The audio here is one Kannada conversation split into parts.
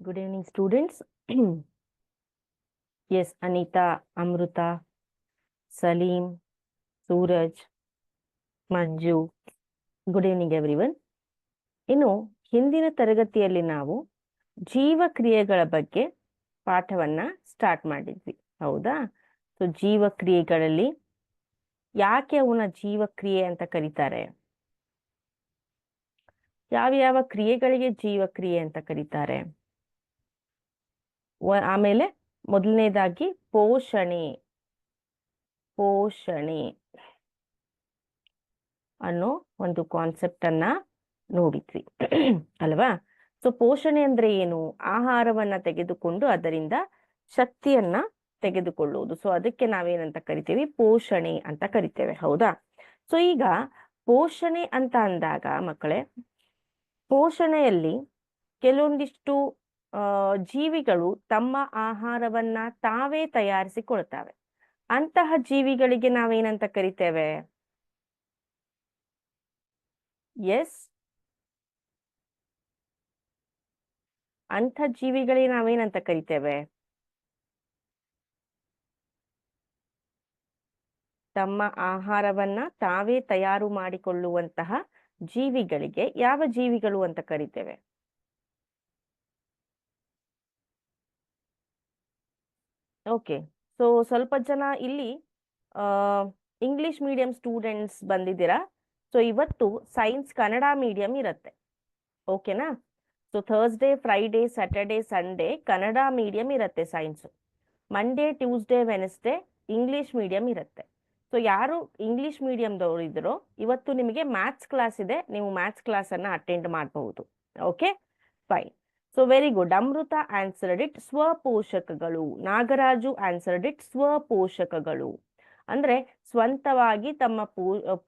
Good evening, students. Yes, Anita, Amruta, Salim, Suraj, Manju. Good evening, everyone. ಇನ್ನು ಹಿಂದಿನ ತರಗತಿಯಲ್ಲಿ ನಾವು ಜೀವಕ್ರಿಯೆಗಳ ಬಗ್ಗೆ ಪಾಠವನ್ನ ಸ್ಟಾರ್ಟ್ ಮಾಡಿದ್ವಿ, ಹೌದಾ? ಸೊ ಜೀವಕ್ರಿಯೆಗಳಲ್ಲಿ ಯಾಕೆ ಅವನ ಜೀವಕ್ರಿಯೆ ಅಂತ ಕರೀತಾರೆ? ಯಾವ ಕ್ರಿಯೆಗಳಿಗೆ ಜೀವಕ್ರಿಯೆ ಅಂತ ಕರೀತಾರೆ? ಆಮೇಲೆ ಮೊದಲನೇದಾಗಿ ಪೋಷಣೆ ಅನ್ನೋ ಒಂದು ಕಾನ್ಸೆಪ್ಟ್ ಅನ್ನ ನೋಡಿದ್ವಿ ಅಲ್ವಾ? ಸೊ ಪೋಷಣೆ ಅಂದ್ರೆ ಏನು? ಆಹಾರವನ್ನ ತೆಗೆದುಕೊಂಡು ಅದರಿಂದ ಶಕ್ತಿಯನ್ನ ತೆಗೆದುಕೊಳ್ಳುವುದು. ಸೊ ಅದಕ್ಕೆ ನಾವೇನಂತ ಕರಿತೀವಿ? ಪೋಷಣೆ ಅಂತ ಕರಿತೇವೆ, ಹೌದಾ? ಸೊ ಈಗ ಪೋಷಣೆ ಅಂತ ಅಂದಾಗ ಮಕ್ಕಳೇ, ಪೋಷಣೆಯಲ್ಲಿ ಕೆಲವೊಂದಿಷ್ಟು ಜೀವಿಗಳು ತಮ್ಮ ಆಹಾರವನ್ನ ತಾವೇ ತಯಾರಿಸಿಕೊಳ್ತವೆ. ಅಂತಹ ಜೀವಿಗಳಿಗೆ ನಾವೇನಂತ ಕರಿತೇವೆ? ಎಸ್, ಅಂಥ ಜೀವಿಗಳಿಗೆ ನಾವೇನಂತ ಕರಿತೇವೆ? ತಮ್ಮ ಆಹಾರವನ್ನ ತಾವೇ ತಯಾರು ಮಾಡಿಕೊಳ್ಳುವಂತಹ ಜೀವಿಗಳಿಗೆ ಯಾವ ಜೀವಿಗಳು ಅಂತ ಕರಿತೇವೆ? ಓಕೆ, ಸೊ ಸ್ವಲ್ಪ ಜನ ಇಲ್ಲಿ ಇಂಗ್ಲಿಷ್ ಮೀಡಿಯಂ ಸ್ಟೂಡೆಂಟ್ಸ್ ಬಂದಿದ್ದೀರಾ. ಸೊ ಇವತ್ತು ಸೈನ್ಸ್ ಕನ್ನಡ ಮೀಡಿಯಂ ಇರುತ್ತೆ, ಓಕೆನಾ? So Thursday, Friday, Saturday, Sunday Kannada medium ಇರುತ್ತೆ science. Monday, Tuesday, Wednesday English medium ಇರುತ್ತೆ. ಸೊ ಯಾರು ಇಂಗ್ಲಿಷ್ ಮೀಡಿಯಂದವರು ಇದ್ರೋ ಇವತ್ತು ನಿಮಗೆ ಮ್ಯಾಥ್ಸ್ ಕ್ಲಾಸ್ ಇದೆ, ನೀವು ಮ್ಯಾಥ್ಸ್ ಕ್ಲಾಸ್ ಅನ್ನ ಅಟೆಂಡ್ ಮಾಡಬಹುದು. Okay, fine. So very good. Amrutha answered it ಸ್ವಪೋಷಕಗಳು. ನಾಗರಾಜು ಆನ್ಸರ್ಡ್ ಇಟ್ ಸ್ವಪೋಷಕಗಳು. ಅಂದ್ರೆ ಸ್ವಂತವಾಗಿ ತಮ್ಮ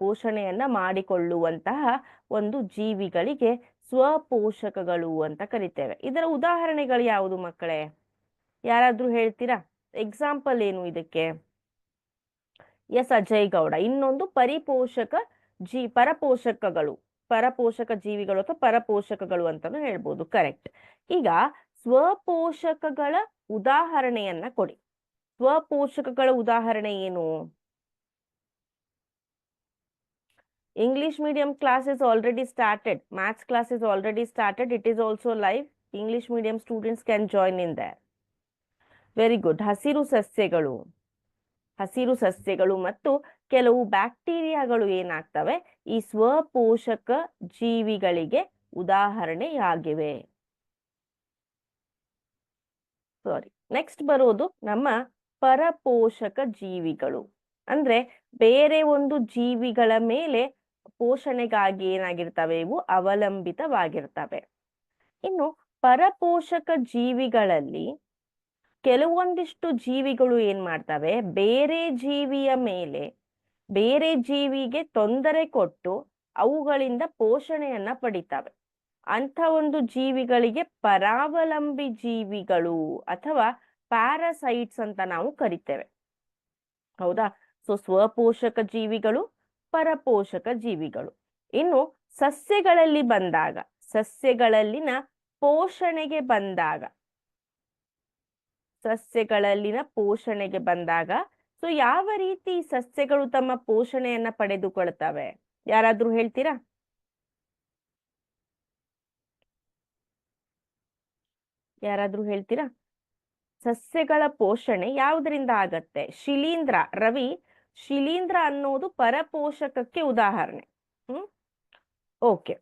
ಪೋಷಣೆಯನ್ನ ಮಾಡಿಕೊಳ್ಳುವಂತಹ ಒಂದು ಜೀವಿಗಳಿಗೆ ಸ್ವಪೋಷಕಗಳು ಅಂತ ಕರಿತೇವೆ. ಇದರ ಉದಾಹರಣೆಗಳು ಯಾವುದು ಮಕ್ಕಳೇ? ಯಾರಾದ್ರೂ ಹೇಳ್ತೀರಾ? ಎಕ್ಸಾಂಪಲ್ ಏನು ಇದಕ್ಕೆ? ಎಸ್, ಅಜಯ್ ಗೌಡ. ಇನ್ನೊಂದು ಪರಪೋಷಕ ಜೀವಿಗಳು ಅಥವಾ ಪರಪೋಷಕಗಳು ಅಂತಾನು ಹೇಳ್ಬೋದು. ಕರೆಕ್ಟ್. ಈಗ ಸ್ವಪೋಷಕಗಳ ಉದಾಹರಣೆಯನ್ನ ಕೊಡಿ. ಸ್ವಪೋಷಕಗಳ ಉದಾಹರಣೆ ಏನು? English medium class is already started. Maths class is already started. It is also live. English medium students can join in there. Very good. ಹಸಿರು ಸಸ್ಯಗಳು ಮತ್ತು ಕೆಲವು ಬ್ಯಾಕ್ಟೀರಿಯಾಗಳು ಏನಾಗ್ತವೆ? ಈ ಸ್ವಪೋಷಕ ಜೀವಿಗಳಿಗೆ ಉದಾಹರಣೆಯಾಗಿವೆ. ಸಾರಿ, ನೆಕ್ಸ್ಟ್ ಬರೋದು ನಮ್ಮ ಪರಪೋಷಕ ಜೀವಿಗಳು. ಅಂದ್ರೆ ಬೇರೆ ಒಂದು ಜೀವಿಗಳ ಮೇಲೆ ಪೋಷಣೆಗಾಗಿ ಏನಾಗಿರ್ತವೆ? ಇವು ಅವಲಂಬಿತವಾಗಿರ್ತವೆ. ಇನ್ನು ಪರಪೋಷಕ ಜೀವಿಗಳಲ್ಲಿ ಕೆಲವೊಂದಿಷ್ಟು ಜೀವಿಗಳು ಏನ್ ಮಾಡ್ತವೆ? ಬೇರೆ ಜೀವಿಗೆ ತೊಂದರೆ ಕೊಟ್ಟು ಅವುಗಳಿಂದ ಪೋಷಣೆಯನ್ನ ಪಡಿತವೆ. ಅಂಥ ಒಂದು ಜೀವಿಗಳಿಗೆ ಪರಾವಲಂಬಿ ಜೀವಿಗಳು ಅಥವಾ ಪ್ಯಾರಾಸೈಟ್ಸ್ ಅಂತ ನಾವು ಕರಿತೇವೆ, ಹೌದಾ? ಸೊ ಸ್ವಪೋಷಕ ಜೀವಿಗಳು, ಪರಪೋಷಕ ಜೀವಿಗಳು. ಇನ್ನು ಸಸ್ಯಗಳಲ್ಲಿನ ಪೋಷಣೆಗೆ ಬಂದಾಗ ಸೊ ಯಾವ ರೀತಿ ಸಸ್ಯಗಳು ತಮ್ಮ ಪೋಷಣೆಯನ್ನ ಪಡೆದುಕೊಳ್ತವೆ? ಯಾರಾದ್ರೂ ಹೇಳ್ತೀರಾ? ಸಸ್ಯಗಳ ಪೋಷಣೆ ಯಾವುದರಿಂದ ಆಗತ್ತೆ? ರವಿ, ಶಿಲೀಂಧ್ರ ಅನ್ನೋದು ಪರಪೋಷಕಕ್ಕೆ ಉದಾಹರಣೆ. ಓಕೆ,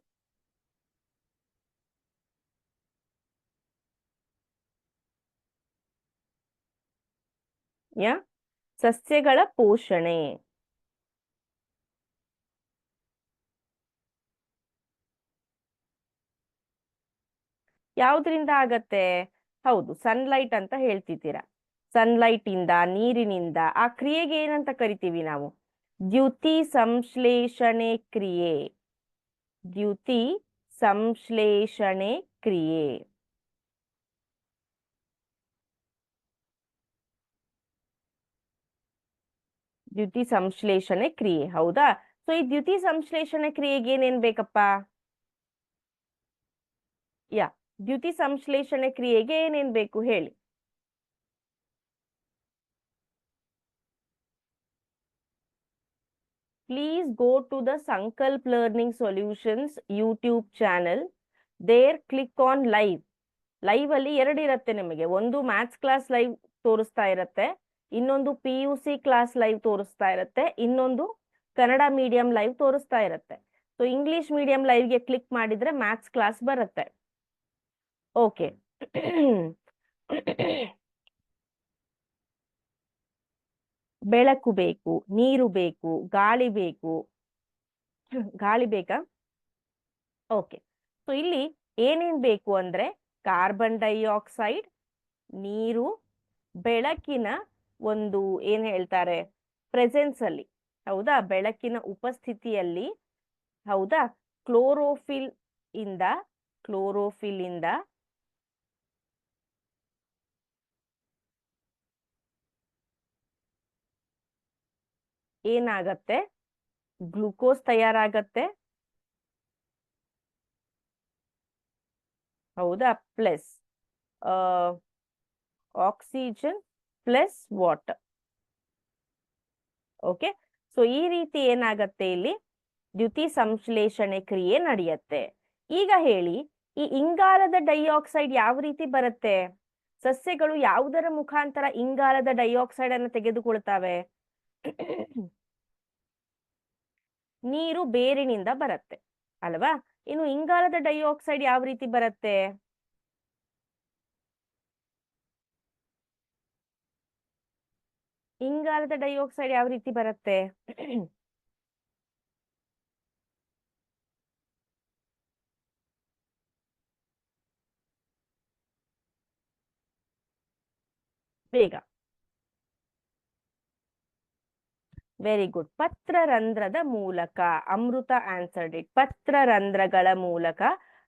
ಸಸ್ಯಗಳ ಪೋಷಣೆ ಯಾವುದರಿಂದ ಆಗತ್ತೆ? ಹೌದು, ಸನ್ಲೈಟ್ ಅಂತ ಹೇಳ್ತಿದ್ದೀರಾ. ಸನ್ಲೈಟ್ ಇಂದ, ನೀರಿನಿಂದ. ಆ ಕ್ರಿಯೆಗೆ ಏನಂತ ಕರಿತೀವಿ ನಾವು? ದ್ಯುತಿ ಸಂಶ್ಲೇಷಣೆ ಕ್ರಿಯೆ. ದ್ಯುತಿ ಸಂಶ್ಲೇಷಣೆ ಕ್ರಿಯೆ, ಹೌದಾ? ಸೊ ಈ ದ್ಯುತಿ ಸಂಶ್ಲೇಷಣೆ ಕ್ರಿಯೆಗೆ ಏನೇನ್ ಬೇಕಪ್ಪ? ದ್ಯುತಿ ಸಂಶ್ಲೇಷಣೆ ಕ್ರಿಯೆಗೆ ಏನೇನ್ ಬೇಕು ಹೇಳಿ. Please go to the Sankalp learning solutions YouTube channel. There click on live. Live ಅಲ್ಲಿ ಎರಡು ಇರುತ್ತೆ ನಿಮಗೆ. ಒಂದು ಮ್ಯಾಥ್ಸ್ ಕ್ಲಾಸ್ ಲೈವ್ ತೋರಿಸ್ತಾ ಇರುತ್ತೆ, ಇನ್ನೊಂದು PUC ಕ್ಲಾಸ್ ಲೈವ್ ತೋರಿಸ್ತಾ ಇರುತ್ತೆ, ಇನ್ನೊಂದು ಕನ್ನಡ ಮೀಡಿಯಂ ಲೈವ್ ತೋರಿಸ್ತಾ ಇರುತ್ತೆ. ಸೊ ಇಂಗ್ಲಿಷ್ ಮೀಡಿಯಂ ಲೈವ್ಗೆ ಕ್ಲಿಕ್ ಮಾಡಿದ್ರೆ ಮ್ಯಾಥ್ಸ್ ಕ್ಲಾಸ್ ಬರುತ್ತೆ. ಓಕೆ. ಬೆಳಕು ಬೇಕು, ನೀರು ಬೇಕು, ಗಾಳಿ ಬೇಕು. ಗಾಳಿ ಬೇಕಾ? ಓಕೆ. ಸೊ ಇಲ್ಲಿ ಏನೇನ್ ಬೇಕು ಅಂದ್ರೆ ಕಾರ್ಬನ್ ಡೈಆಕ್ಸೈಡ್, ನೀರು, ಬೆಳಕಿನ ಒಂದು ಏನ್ ಹೇಳ್ತಾರೆ ಪ್ರೆಸೆನ್ಸ್ ಅಲ್ಲಿ, ಹೌದಾ, ಬೆಳಕಿನ ಉಪಸ್ಥಿತಿಯಲ್ಲಿ, ಹೌದಾ, ಕ್ಲೋರೋಫಿಲ್ ಇಂದ ಏನಾಗತ್ತೆ, ಗ್ಲೂಕೋಸ್ ತಯಾರಾಗತ್ತೆ, ಹೌದಾ, plus oxygen plus water. Okay. So ಈ ರೀತಿ ಏನಾಗತ್ತೆ, ಇಲ್ಲಿ ದ್ಯುತಿ ಸಂಶ್ಲೇಷಣೆ ಕ್ರಿಯೆ ನಡೆಯುತ್ತೆ. ಈಗ ಹೇಳಿ, ಈ ಇಂಗಾಲದ ಡೈಆಕ್ಸೈಡ್ ಯಾವ ರೀತಿ ಬರುತ್ತೆ? ಸಸ್ಯಗಳು ಯಾವುದರ ಮುಖಾಂತರ ಇಂಗಾಲದ ಡೈಆಕ್ಸೈಡ್ ಅನ್ನು ತೆಗೆದುಕೊಳ್ತಾವೆ? ನೀರು ಬೇರಿನಿಂದ ಬರುತ್ತೆ ಅಲ್ವಾ? ಇನ್ನು ಇಂಗಾಲದ ಡೈಆಕ್ಸೈಡ್ ಯಾವ ರೀತಿ ಬರುತ್ತೆ? ಇಂಗಾಲದ ಡೈಆಕ್ಸೈಡ್ ಯಾವ ರೀತಿ ಬರುತ್ತೆ? ಬೇಗ. Very good. ಪತ್ರರಂಧ್ರದ ಮೂಲಕ. ಅಮೃತ ಆನ್ಸರ್ಡ್ ಇಟ್. ಪತ್ರರಂಧ್ರಗಳ ಮೂಲಕ,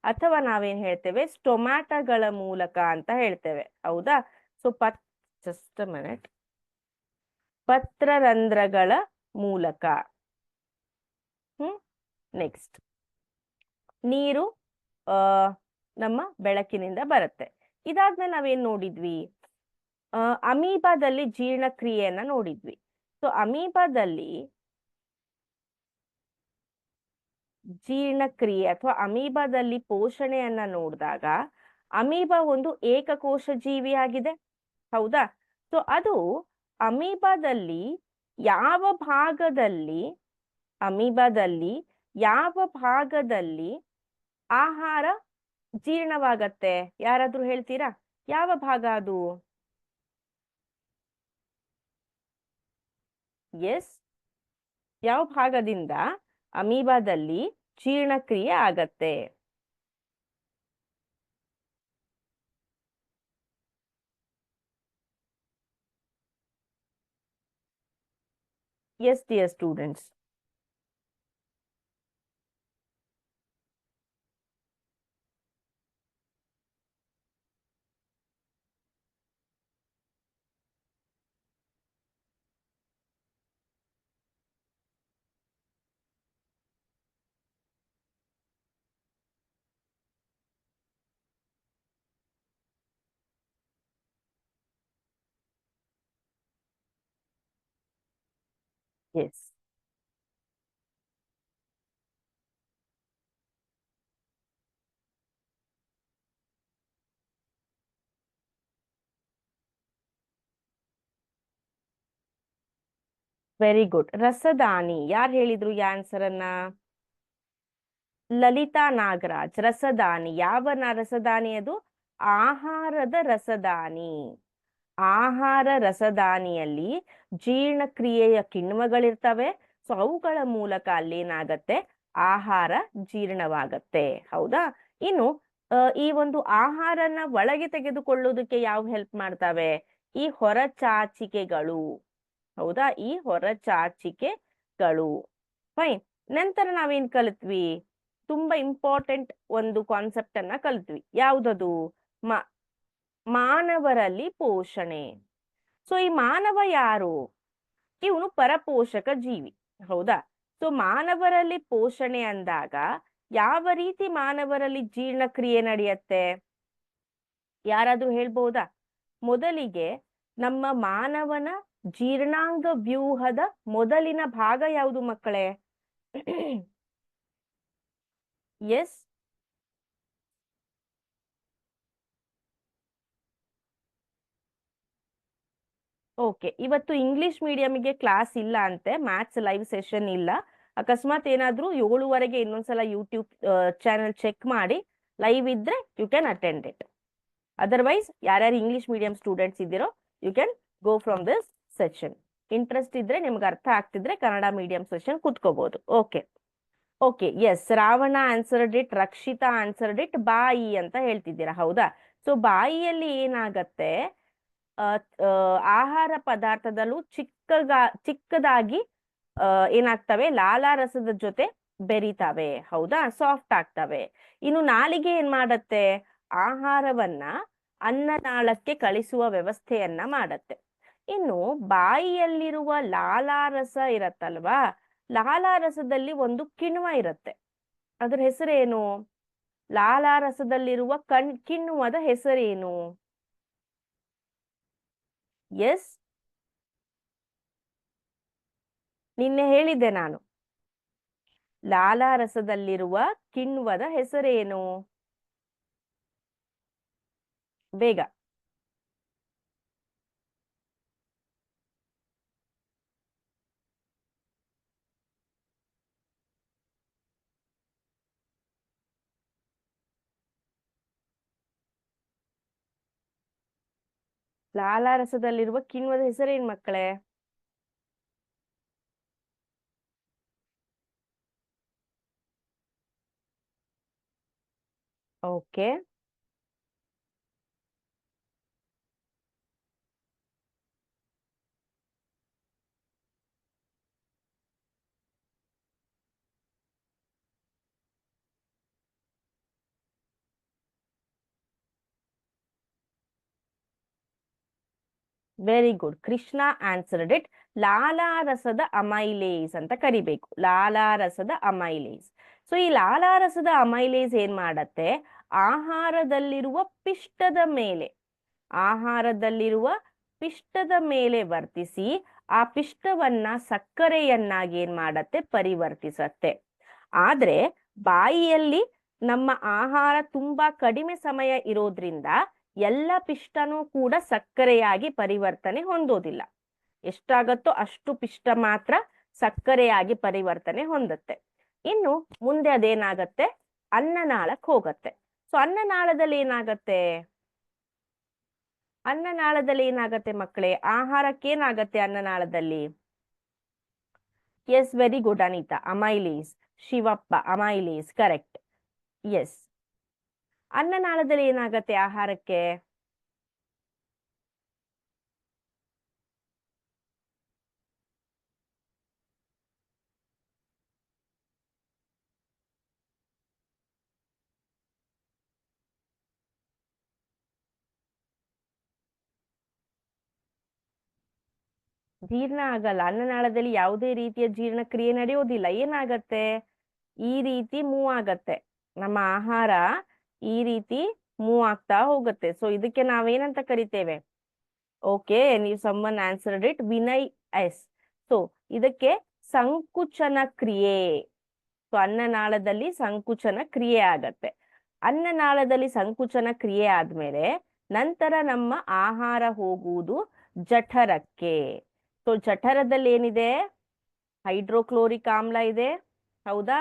ಅಥವಾ ನಾವೇನ್ ಹೇಳ್ತೇವೆ ಸ್ಟೊಮ್ಯಾಟಗಳ ಮೂಲಕ ಅಂತ ಹೇಳ್ತೇವೆ, ಹೌದಾ? So just a minute. ಪತ್ರರಂಧ್ರಗಳ ಮೂಲಕ. ನೆಕ್ಸ್ಟ್, ನೀರು ನಮ್ಮ ಬೆಳಕಿನಿಂದ ಬರುತ್ತೆ. ಇದಾದ್ಮೇಲೆ ನಾವೇನ್ ನೋಡಿದ್ವಿ? ಅಮೀಬಾದಲ್ಲಿ ಜೀರ್ಣಕ್ರಿಯೆಯನ್ನ ನೋಡಿದ್ವಿ. ಸೊ ಅಮೀಬಾದಲ್ಲಿ ಜೀರ್ಣಕ್ರಿಯೆ ಅಥವಾ ಅಮೀಬಾದಲ್ಲಿ ಪೋಷಣೆಯನ್ನ ನೋಡಿದಾಗ, ಅಮೀಬಾ ಒಂದು ಏಕಕೋಶ ಜೀವಿ ಆಗಿದೆ, ಹೌದಾ? ಸೊ ಅದು ಅಮೀಬಾದಲ್ಲಿ ಯಾವ ಭಾಗದಲ್ಲಿ ಆಹಾರ ಜೀರ್ಣವಾಗತ್ತೆ? ಯಾರಾದ್ರೂ ಹೇಳ್ತೀರಾ ಯಾವ ಭಾಗ ಅದು? ಎಸ್, ಯಾವ ಭಾಗದಿಂದ ಅಮೀಬಾದಲ್ಲಿ ಜೀರ್ಣಕ್ರಿಯೆ ಆಗತ್ತೆ? Yes dear students. Yes, very good. ರಸದಾನಿ. ಯಾರು ಹೇಳಿದ್ರು ಈ ಆನ್ಸರ್ ಅನ್ನ? ಲಲಿತಾ ನಾಗರಾಜ್. ರಸದಾನಿ. ಯಾವ ರಸದಾನಿ ಅದು? ಆಹಾರದ ರಸದಾನಿ. ಆಹಾರ ರಸದಾನಿಯಲ್ಲಿ ಜೀರ್ಣಕ್ರಿಯೆಯ ಕಿಣ್ವಗಳಿರ್ತವೆ. ಸೊ ಅವುಗಳ ಮೂಲಕ ಅಲ್ಲೇನಾಗತ್ತೆ, ಆಹಾರ ಜೀರ್ಣವಾಗತ್ತೆ, ಹೌದಾ? ಇನ್ನು ಈ ಒಂದು ಆಹಾರನ ಒಳಗೆ ತೆಗೆದುಕೊಳ್ಳೋದಕ್ಕೆ ಯಾವ ಹೆಲ್ಪ್ ಮಾಡ್ತವೆ? ಈ ಹೊರಚಾಚಿಕೆಗಳು, ಹೌದಾ? ಈ ಹೊರಚಾಚಿಕೆಗಳು. ಫೈನ್. ನಂತರ ನಾವೇನ್ ಕಲಿತ್ವಿ? ತುಂಬಾ ಇಂಪಾರ್ಟೆಂಟ್ ಒಂದು ಕಾನ್ಸೆಪ್ಟ್ ಅನ್ನ ಕಲಿತ್ವಿ. ಯಾವ್ದದು? ಮಾನವರಲ್ಲಿ ಪೋಷಣೆ. ಸೊ ಈ ಮಾನವ ಯಾರು? ಇವನು ಪರಪೋಷಕ ಜೀವಿ, ಹೌದಾ? ಸೊ ಮಾನವರಲ್ಲಿ ಪೋಷಣೆ ಅಂದಾಗ ಯಾವ ರೀತಿ ಮಾನವರಲ್ಲಿ ಜೀರ್ಣಕ್ರಿಯೆ ನಡೆಯುತ್ತೆ? ಯಾರಾದ್ರೂ ಹೇಳ್ಬಹುದಾ? ಮೊದಲಿಗೆ ನಮ್ಮ ಮಾನವನ ಜೀರ್ಣಾಂಗ ವ್ಯೂಹದ ಮೊದಲಿನ ಭಾಗ ಯಾವುದು ಮಕ್ಕಳೇ? Yes, okay. ಇವತ್ತು ಇಂಗ್ಲಿಷ್ ಮೀಡಿಯಂಗೆ ಕ್ಲಾಸ್ ಇಲ್ಲ ಅಂತೆ, ಮ್ಯಾಥ್ಸ್ ಲೈವ್ ಸೆಷನ್ ಇಲ್ಲ. ಅಕಸ್ಮಾತ್ ಏನಾದ್ರೂ 7:15 ಇನ್ನೊಂದ್ಸಲ ಯೂಟ್ಯೂಬ್ ಚಾನೆಲ್ ಚೆಕ್ ಮಾಡಿ, ಲೈವ್ ಇದ್ರೆ you can attend it. Otherwise ಯಾರ್ಯಾರು ಇಂಗ್ಲಿಷ್ ಮೀಡಿಯಂ ಸ್ಟೂಡೆಂಟ್ಸ್ ಇದ್ದೀರೋ you can go from this session. Interest ಇದ್ರೆ, ನಿಮ್ಗೆ ಅರ್ಥ ಆಗ್ತಿದ್ರೆ ಕನ್ನಡ ಮೀಡಿಯಂ ಸೆಷನ್ ಕುತ್ಕೋಬಹುದು. Okay okay, yes, Ravana answered it, Rakshitha answered it, ಬಾಯಿ ಅಂತ ಹೇಳ್ತಿದ್ದೀರಾ, ಹೌದಾ? ಸೊ ಬಾಯಿಯಲ್ಲಿ ಏನಾಗತ್ತೆ, ಆಹಾರ ಪದಾರ್ಥದಲ್ಲೂ ಚಿಕ್ಕದಾಗಿ ಏನಾಗ್ತವೆ, ಲಾಲಾರಸದ ಜೊತೆ ಬೆರಿತಾವೆ, ಹೌದಾ? ಸಾಫ್ಟ್ ಆಗ್ತವೆ. ಇನ್ನು ನಾಲಿಗೆ ಏನ್ ಮಾಡತ್ತೆ, ಆಹಾರವನ್ನ ಅನ್ನನಾಳಕ್ಕೆ ಕಳಿಸುವ ವ್ಯವಸ್ಥೆಯನ್ನ ಮಾಡತ್ತೆ. ಇನ್ನು ಬಾಯಿಯಲ್ಲಿರುವ ಲಾಲಾರಸ ಇರತ್ತಲ್ವಾ, ಲಾಲಾರಸದಲ್ಲಿ ಒಂದು ಕಿಣ್ವ ಇರತ್ತೆ. ಅದ್ರ ಹೆಸರೇನು? ಲಾಲಾರಸದಲ್ಲಿರುವ ಕಿಣ್ವದ ಹೆಸರೇನು? ಎಸ್, ನಿನ್ನೆ ಹೇಳಿದ್ದೆ ನಾನು. ಲಾಲಾರಸದಲ್ಲಿರುವ ಕಿಣ್ವದ ಹೆಸರೇನು? ಬೇಗ. ಲಾಲಾರಸದಲ್ಲಿರುವ ಕಿಣ್ವದ ಹೆಸರೇನ್ ಮಕ್ಕಳೇ? Okay, very good. Krishna answered it. ಲಾಲಾರಸದ ಅಮೈಲೇಸ್ ಅಂತ ಕರಿಬೇಕು, ಲಾಲಾರಸದ ಅಮೈಲೇಸ್. ಸೊ ಈ ಲಾಲಾರಸದ ಅಮೈಲೇಸ್ ಏನ್ ಮಾಡತ್ತೆ, ಆಹಾರದಲ್ಲಿರುವ ಪಿಷ್ಟದ ಮೇಲೆ ಆಹಾರದಲ್ಲಿರುವ ಪಿಷ್ಟದ ಮೇಲೆ ವರ್ತಿಸಿ ಆ ಪಿಷ್ಟವನ್ನ ಸಕ್ಕರೆಯನ್ನಾಗಿ ಏನ್ ಮಾಡತ್ತೆ, ಪರಿವರ್ತಿಸತ್ತೆ. ಆದ್ರೆ ಬಾಯಿಯಲ್ಲಿ ನಮ್ಮ ಆಹಾರ ತುಂಬಾ ಕಡಿಮೆ ಸಮಯ ಇರೋದ್ರಿಂದ ಎಲ್ಲ ಪಿಷ್ಟನೂ ಕೂಡ ಸಕ್ಕರೆಯಾಗಿ ಪರಿವರ್ತನೆ ಹೊಂದೋದಿಲ್ಲ. ಎಷ್ಟಾಗತ್ತೋ ಅಷ್ಟು ಪಿಷ್ಟ ಮಾತ್ರ ಸಕ್ಕರೆಯಾಗಿ ಪರಿವರ್ತನೆ ಹೊಂದತ್ತೆ. ಇನ್ನು ಮುಂದೆ ಅದೇನಾಗತ್ತೆ, ಅನ್ನನಾಳಕ್ಕೆ ಹೋಗತ್ತೆ. ಸೊ ಅನ್ನನಾಳದಲ್ಲಿ ಏನಾಗತ್ತೆ, ಅನ್ನನಾಳದಲ್ಲಿ ಏನಾಗತ್ತೆ ಮಕ್ಕಳೇ, ಆಹಾರಕ್ಕೇನಾಗತ್ತೆ ಅನ್ನನಾಳದಲ್ಲಿ? Yes, very good Anitha, amylase. Shivappa, amylase, correct. Yes, ಅನ್ನನಾಳದಲ್ಲಿ ಏನಾಗತ್ತೆ ಆಹಾರಕ್ಕೆ? ಜೀರ್ಣ ಆಗಲ್ಲ. ಅನ್ನನಾಳದಲ್ಲಿ ಯಾವುದೇ ರೀತಿಯ ಜೀರ್ಣಕ್ರಿಯೆ ನಡೆಯೋದಿಲ್ಲ. ಏನಾಗತ್ತೆ, ಈ ರೀತಿ ಮೂವ್ ಆಗತ್ತೆ. ನಮ್ಮ ಆಹಾರ ಈ ರೀತಿ ಮೂವ್ ಆಗ್ತಾ ಹೋಗುತ್ತೆ. ಸೊ ಇದಕ್ಕೆ ನಾವೇನಂತ ಕರಿತೇವೆ? ಓಕೆ, ನೀವು someone answered it, Vinay yes. So ಇದಕ್ಕೆ ಸಂಕುಚನ ಕ್ರಿಯೆ. ಸೊ ಅನ್ನನಾಳದಲ್ಲಿ ಸಂಕುಚನ ಕ್ರಿಯೆ ಆಗತ್ತೆ. ಅನ್ನನಾಳದಲ್ಲಿ ಸಂಕುಚನ ಕ್ರಿಯೆ ಆದ್ಮೇಲೆ ನಂತರ ನಮ್ಮ ಆಹಾರ ಹೋಗುವುದು ಜಠರಕ್ಕೆ. ಸೊ ಜಠರದಲ್ಲಿ ಏನಿದೆ, ಹೈಡ್ರೋಕ್ಲೋರಿಕ್ ಆಮ್ಲ ಇದೆ, ಹೌದಾ?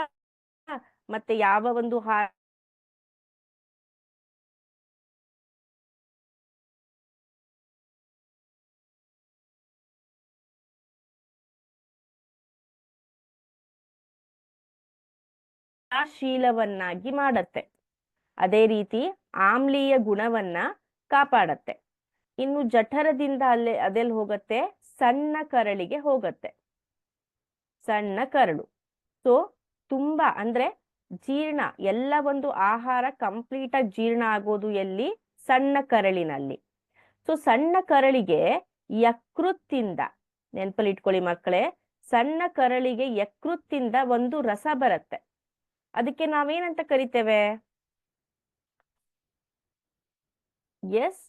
ಮತ್ತೆ ಯಾವ ಒಂದು ಶೀಲವನ್ನಾಗಿ ಮಾಡತ್ತೆ. ಅದೇ ರೀತಿ ಆಮ್ಲೀಯ ಗುಣವನ್ನ ಕಾಪಾಡತ್ತೆ. ಇನ್ನು ಜಠರದಿಂದ ಅದೆಲ್ಲಿ ಹೋಗತ್ತೆ, ಸಣ್ಣ ಕರಳಿಗೆ ಹೋಗತ್ತೆ. ಸಣ್ಣ ಕರಳು. ಸೊ ತುಂಬಾ ಅಂದ್ರೆ ಜೀರ್ಣ, ಎಲ್ಲ ಒಂದು ಆಹಾರ ಕಂಪ್ಲೀಟ್ ಆಗಿ ಜೀರ್ಣ ಆಗೋದು ಎಲ್ಲಿ? ಸಣ್ಣ ಕರಳಿನಲ್ಲಿ. ಸೊ ಸಣ್ಣ ಕರಳಿಗೆ ಯಕೃತ್ತಿಂದ, ನೆನಪಲ್ಲಿ ಇಟ್ಕೊಳ್ಳಿ ಮಕ್ಕಳೇ, ಸಣ್ಣ ಕರಳಿಗೆ ಯಕೃತ್ತಿಂದ ಒಂದು ರಸ ಬರುತ್ತೆ. ಅದಕ್ಕೆ ನಾವೇನಂತ ಕರಿತೇವೆ? ಎಸ್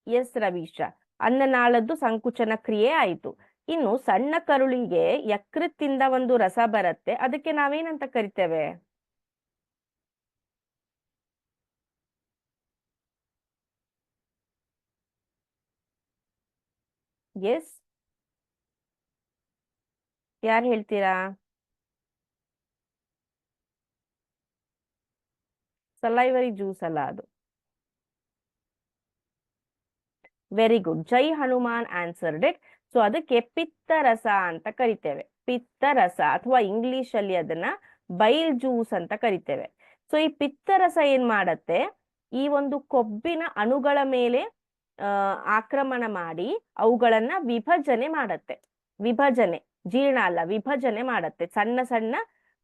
ಎಸ್ ರವೀಶ, ಅನ್ನನಾಳದ್ದು ಸಂಕುಚನ ಕ್ರಿಯೆ ಆಯಿತು. ಇನ್ನು ಸಣ್ಣ ಕರುಳಿಗೆ ಯಕೃತ್ತಿಂದ ಒಂದು ರಸ ಬರುತ್ತೆ, ಅದಕ್ಕೆ ನಾವೇನಂತ ಕರಿತೇವೆ? ಎಸ್, ಯಾರು ಹೇಳ್ತೀರಾ? ಸಲೈವರಿ ಜ್ಯೂಸ್ ಅಲ್ಲ ಅದು. Very good, Jai Hanuman answered it. So ಅದಕ್ಕೆ ಪಿತ್ತರಸ ಅಂತ ಕರಿತೇವೆ. ಪಿತ್ತರಸ ಅಥವಾ ಇಂಗ್ಲಿಷ್ ಅಲ್ಲಿ ಅದನ್ನ ಬೈಲ್ ಜ್ಯೂಸ್ ಅಂತ ಕರಿತೇವೆ. ಸೊ ಈ ಪಿತ್ತರಸ ಏನ್ ಮಾಡತ್ತೆ, ಈ ಒಂದು ಕೊಬ್ಬಿನ ಅಣುಗಳ ಮೇಲೆ ಆಕ್ರಮಣ ಮಾಡಿ ಅವುಗಳನ್ನ ವಿಭಜನೆ ಮಾಡತ್ತೆ. ವಿಭಜನೆ, ಜೀರ್ಣ ಅಲ್ಲ, ವಿಭಜನೆ ಮಾಡತ್ತೆ. ಸಣ್ಣ ಸಣ್ಣ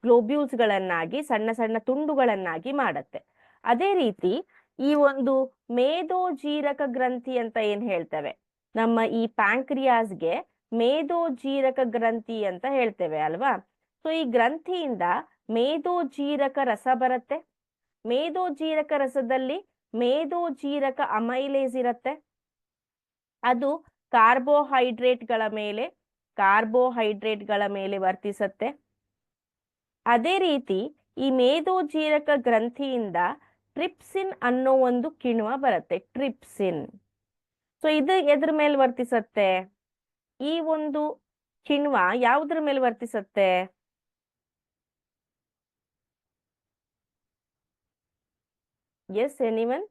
ಗ್ಲೋಬ್ಯೂಲ್ಸ್ ಗಳನ್ನಾಗಿ, ಸಣ್ಣ ಸಣ್ಣ ತುಂಡುಗಳನ್ನಾಗಿ ಮಾಡತ್ತೆ. ಅದೇ ರೀತಿ ಈ ಒಂದು ಮೇದೋಜೀರಕ ಗ್ರಂಥಿ ಅಂತ ಏನ್ ಹೇಳ್ತೇವೆ, ನಮ್ಮ ಈ ಪ್ಯಾಂಕ್ರಿಯಾಸ್ಗೆ ಮೇದೋಜೀರಕ ಗ್ರಂಥಿ ಅಂತ ಹೇಳ್ತೇವೆ ಅಲ್ವಾ? ಸೊ ಈ ಗ್ರಂಥಿಯಿಂದ ಮೇದೋಜೀರಕ ರಸ ಬರುತ್ತೆ. ಮೇದೋಜೀರಕ ರಸದಲ್ಲಿ ಮೇದೋಜೀರಕ ಅಮೈಲೇಸ್ ಇರತ್ತೆ. ಅದು ಕಾರ್ಬೋಹೈಡ್ರೇಟ್ಗಳ ಮೇಲೆ ವರ್ತಿಸತ್ತೆ. ಅದೇ ರೀತಿ ಈ ಮೇದೋಜೀರಕ ಗ್ರಂಥಿಯಿಂದ ಟ್ರಿಪ್ಸಿನ್ ಅನ್ನೋ ಒಂದು ಕಿಣ್ವ ಬರುತ್ತೆ, ಟ್ರಿಪ್ಸಿನ್. ಸೊ ಇದು ಎದ್ರ ಮೇಲೆ ವರ್ತಿಸತ್ತೆ? ಈ ಒಂದು ಕಿಣ್ವ ಯಾವುದ್ರ ಮೇಲೆ ವರ್ತಿಸತ್ತೆ? S anyone?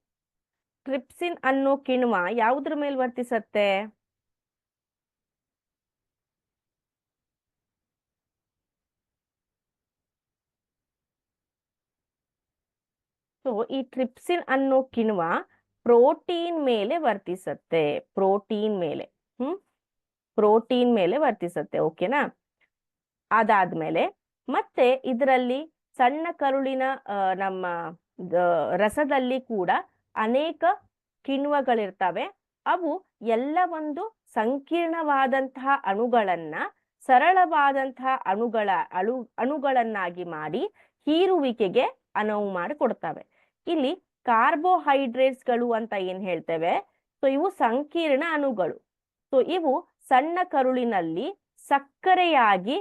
ಟ್ರಿಪ್ಸಿನ್ ಅನ್ನೋ ಕಿಣ್ವ ಯಾವುದ್ರ ಮೇಲೆ ವರ್ತಿಸತ್ತೆ? ಸೊ ಈ ಟ್ರಿಪ್ಸಿನ್ ಅನ್ನೋ ಕಿಣ್ವ ಪ್ರೋಟೀನ್ ಮೇಲೆ ವರ್ತಿಸತ್ತೆ. ಪ್ರೋಟೀನ್ ಮೇಲೆ ಪ್ರೋಟೀನ್ ಮೇಲೆ ವರ್ತಿಸತ್ತೆ. ಓಕೆನಾ? ಅದಾದ್ಮೇಲೆ ಮತ್ತೆ ಇದರಲ್ಲಿ ಸಣ್ಣ ಕರುಳಿನ ನಮ್ಮ ರಸದಲ್ಲಿ ಕೂಡ ಅನೇಕ ಕಿಣ್ವಗಳಿರ್ತವೆ. ಅವು ಎಲ್ಲ ಒಂದು ಸಂಕೀರ್ಣವಾದಂತಹ ಅಣುಗಳನ್ನ ಸರಳವಾದಂತಹ ಅಣುಗಳನ್ನಾಗಿ ಮಾಡಿ ಹೀರುವಿಕೆಗೆ ಅನುವು ಮಾಡಿಕೊಡ್ತವೆ. ಇಲ್ಲಿ ಕಾರ್ಬೋಹೈಡ್ರೇಟ್ಸ್ಗಳು ಅಂತ ಏನ್ ಹೇಳ್ತೇವೆ, ಸೊ ಇವು ಸಂಕೀರ್ಣ ಅಣುಗಳು. ಸೊ ಇವು ಸಣ್ಣ ಕರುಳಿನಲ್ಲಿ ಸಕ್ಕರೆಯಾಗಿ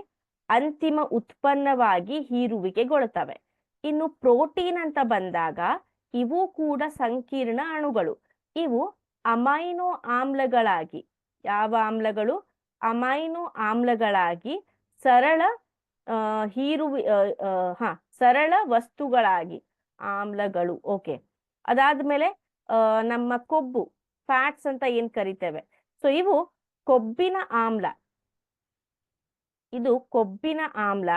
ಅಂತಿಮ ಉತ್ಪನ್ನವಾಗಿ ಹೀರುವಿಕೆಗೊಳ್ತವೆ. ಇನ್ನು ಪ್ರೋಟೀನ್ ಅಂತ ಬಂದಾಗ ಇವು ಕೂಡ ಸಂಕೀರ್ಣ ಅಣುಗಳು. ಇವು ಅಮೈನೋ ಆಮ್ಲಗಳಾಗಿ, ಯಾವ ಆಮ್ಲಗಳು? ಅಮೈನೋ ಆಮ್ಲಗಳಾಗಿ ಸರಳ ಸರಳ ವಸ್ತುಗಳಾಗಿ ಆಮ್ಲಗಳು. ಓಕೆ, ಅದಾದ್ಮೇಲೆ ನಮ್ಮ ಕೊಬ್ಬು, ಫ್ಯಾಟ್ಸ್ ಅಂತ ಏನ್ ಕರಿತೇವೆ, ಸೊ ಇವು ಕೊಬ್ಬಿನ ಆಮ್ಲ. ಇದು ಕೊಬ್ಬಿನ ಆಮ್ಲ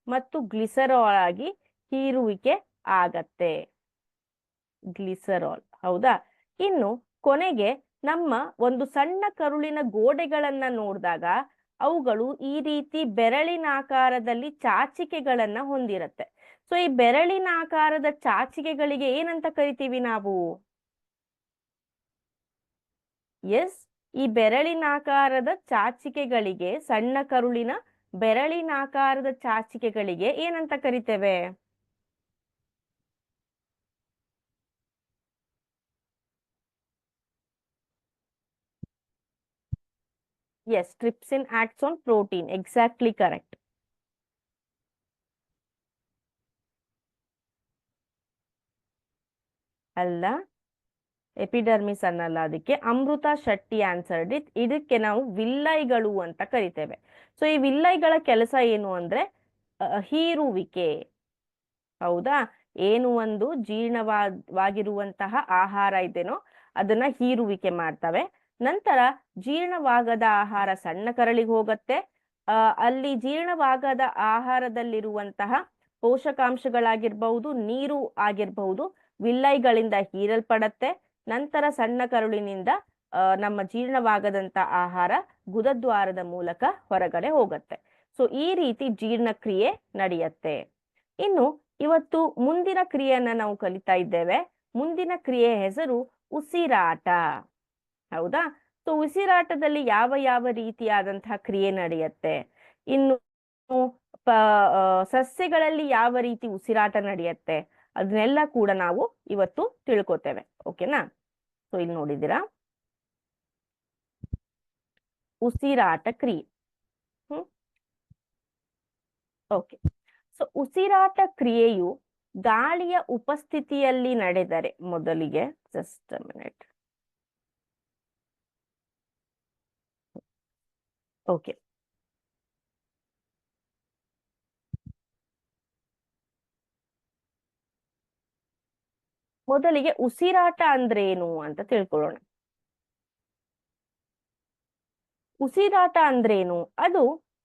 ಮತ್ತು ಗ್ಲಿಸರಾಲ್ ಆಗಿ ಹೀರುವಿಕೆ ಆಗತ್ತೆ. ಗ್ಲಿಸರಾಲ್, ಹೌದಾ? ಇನ್ನು ಕೊನೆಗೆ ನಮ್ಮ ಒಂದು ಸಣ್ಣ ಕರುಳಿನ ಗೋಡೆಗಳನ್ನ ನೋಡಿದಾಗ ಅವುಗಳು ಈ ರೀತಿ ಬೆರಳಿನಾಕಾರದಲ್ಲಿ ಚಾಚಿಕೆಗಳನ್ನ ಹೊಂದಿರತ್ತೆ. ಸೊ ಈ ಬೆರಳಿನಾಕಾರದ ಚಾಚಿಕೆಗಳಿಗೆ ಏನಂತ ಕರಿತೀವಿ ನಾವು? ಎಸ್, ಈ ಬೆರಳಿನಾಕಾರದ ಚಾಚಿಕೆಗಳಿಗೆ, ಸಣ್ಣ ಕರುಳಿನ ಬೆರಳಿನಾಕಾರದ ಚಾಚಿಕೆಗಳಿಗೆ ಏನಂತ ಕರಿತೇವೆ? Yes, trypsin acts on protein. Exactly correct. ಅಲ್ಲ, ಎಪಿಡರ್ಮಿಸ್ ಅನ್ನಲ್ಲ, ಅದಕ್ಕೆ ಅಮೃತ ಶೆಟ್ಟಿ ಆನ್ಸರ್ಡ್ ಇಟ್. ಇದಕ್ಕೆ ನಾವು ವಿಲ್ಲೈಗಳು ಅಂತ ಕರಿತೇವೆ. ಸೊ ಈ ವಿಲ್ಲೈಗಳ ಕೆಲಸ ಏನು ಅಂದ್ರೆ ಹೀರುವಿಕೆ. ಹೌದಾ? ಏನು ಒಂದು ಜೀರ್ಣವಾಗಿರುವಂತಹ ಆಹಾರ ಇದೇನೋ ಅದನ್ನ ಹೀರುವಿಕೆ ಮಾಡ್ತವೆ. ನಂತರ ಜೀರ್ಣವಾಗದ ಆಹಾರ ಸಣ್ಣ ಕರಳಿಗೆ ಹೋಗತ್ತೆ. ಅಲ್ಲಿ ಜೀರ್ಣವಾಗದ ಆಹಾರದಲ್ಲಿರುವಂತಹ ಪೋಷಕಾಂಶಗಳಾಗಿರ್ಬಹುದು, ನೀರು ಆಗಿರ್ಬಹುದು, ವಿಲ್ಲೈಗಳಿಂದ ಹೀರಲ್ಪಡತ್ತೆ. ನಂತರ ಸಣ್ಣ ಕರುಳಿನಿಂದ ನಮ್ಮ ಜೀರ್ಣವಾಗದಂತ ಆಹಾರ ಗುದದ್ವಾರದ ಮೂಲಕ ಹೊರಗಡೆ ಹೋಗತ್ತೆ. ಸೊ ಈ ರೀತಿ ಜೀರ್ಣಕ್ರಿಯೆ ನಡೆಯತ್ತೆ. ಇನ್ನು ಇವತ್ತು ಮುಂದಿನ ಕ್ರಿಯೆಯನ್ನ ನಾವು ಕಲಿತಾ ಇದ್ದೇವೆ. ಮುಂದಿನ ಕ್ರಿಯೆ ಹೆಸರು ಉಸಿರಾಟ. ಹೌದಾ? ಸೊ ಉಸಿರಾಟದಲ್ಲಿ ಯಾವ ಯಾವ ರೀತಿಯಾದಂತಹ ಕ್ರಿಯೆ ನಡೆಯುತ್ತೆ? ಇನ್ನು ಸಸ್ಯಗಳಲ್ಲಿ ಯಾವ ರೀತಿ ಉಸಿರಾಟ ನಡೆಯುತ್ತೆ ಅದನ್ನೆಲ್ಲ ಕೂಡ ನಾವು ಇವತ್ತು ತಿಳ್ಕೊತೇವೆ. ಓಕೆನಾ? ಸೊ ಇಲ್ಲಿ ನೋಡಿದ್ದೀರಾ ಉಸಿರಾಟ ಕ್ರಿಯೆ. ಓಕೆ. ಸೊ ಉಸಿರಾಟ ಕ್ರಿಯೆಯು ಗಾಳಿಯ ಉಪಸ್ಥಿತಿಯಲ್ಲಿ ನಡೆದರೆ ಮೊದಲಿಗೆ ಜಸ್ಟ್ ಮಿನಿಟ್. ಓಕೆ. ಮೊದಲಿಗೆ ಉಸಿರಾಟ ಅಂದ್ರೇನು ಅಂತ ತಿಳ್ಕೊಳ್ಳೋಣ. ಉಸಿರಾಟ ಅಂದ್ರೇನು? ಅದು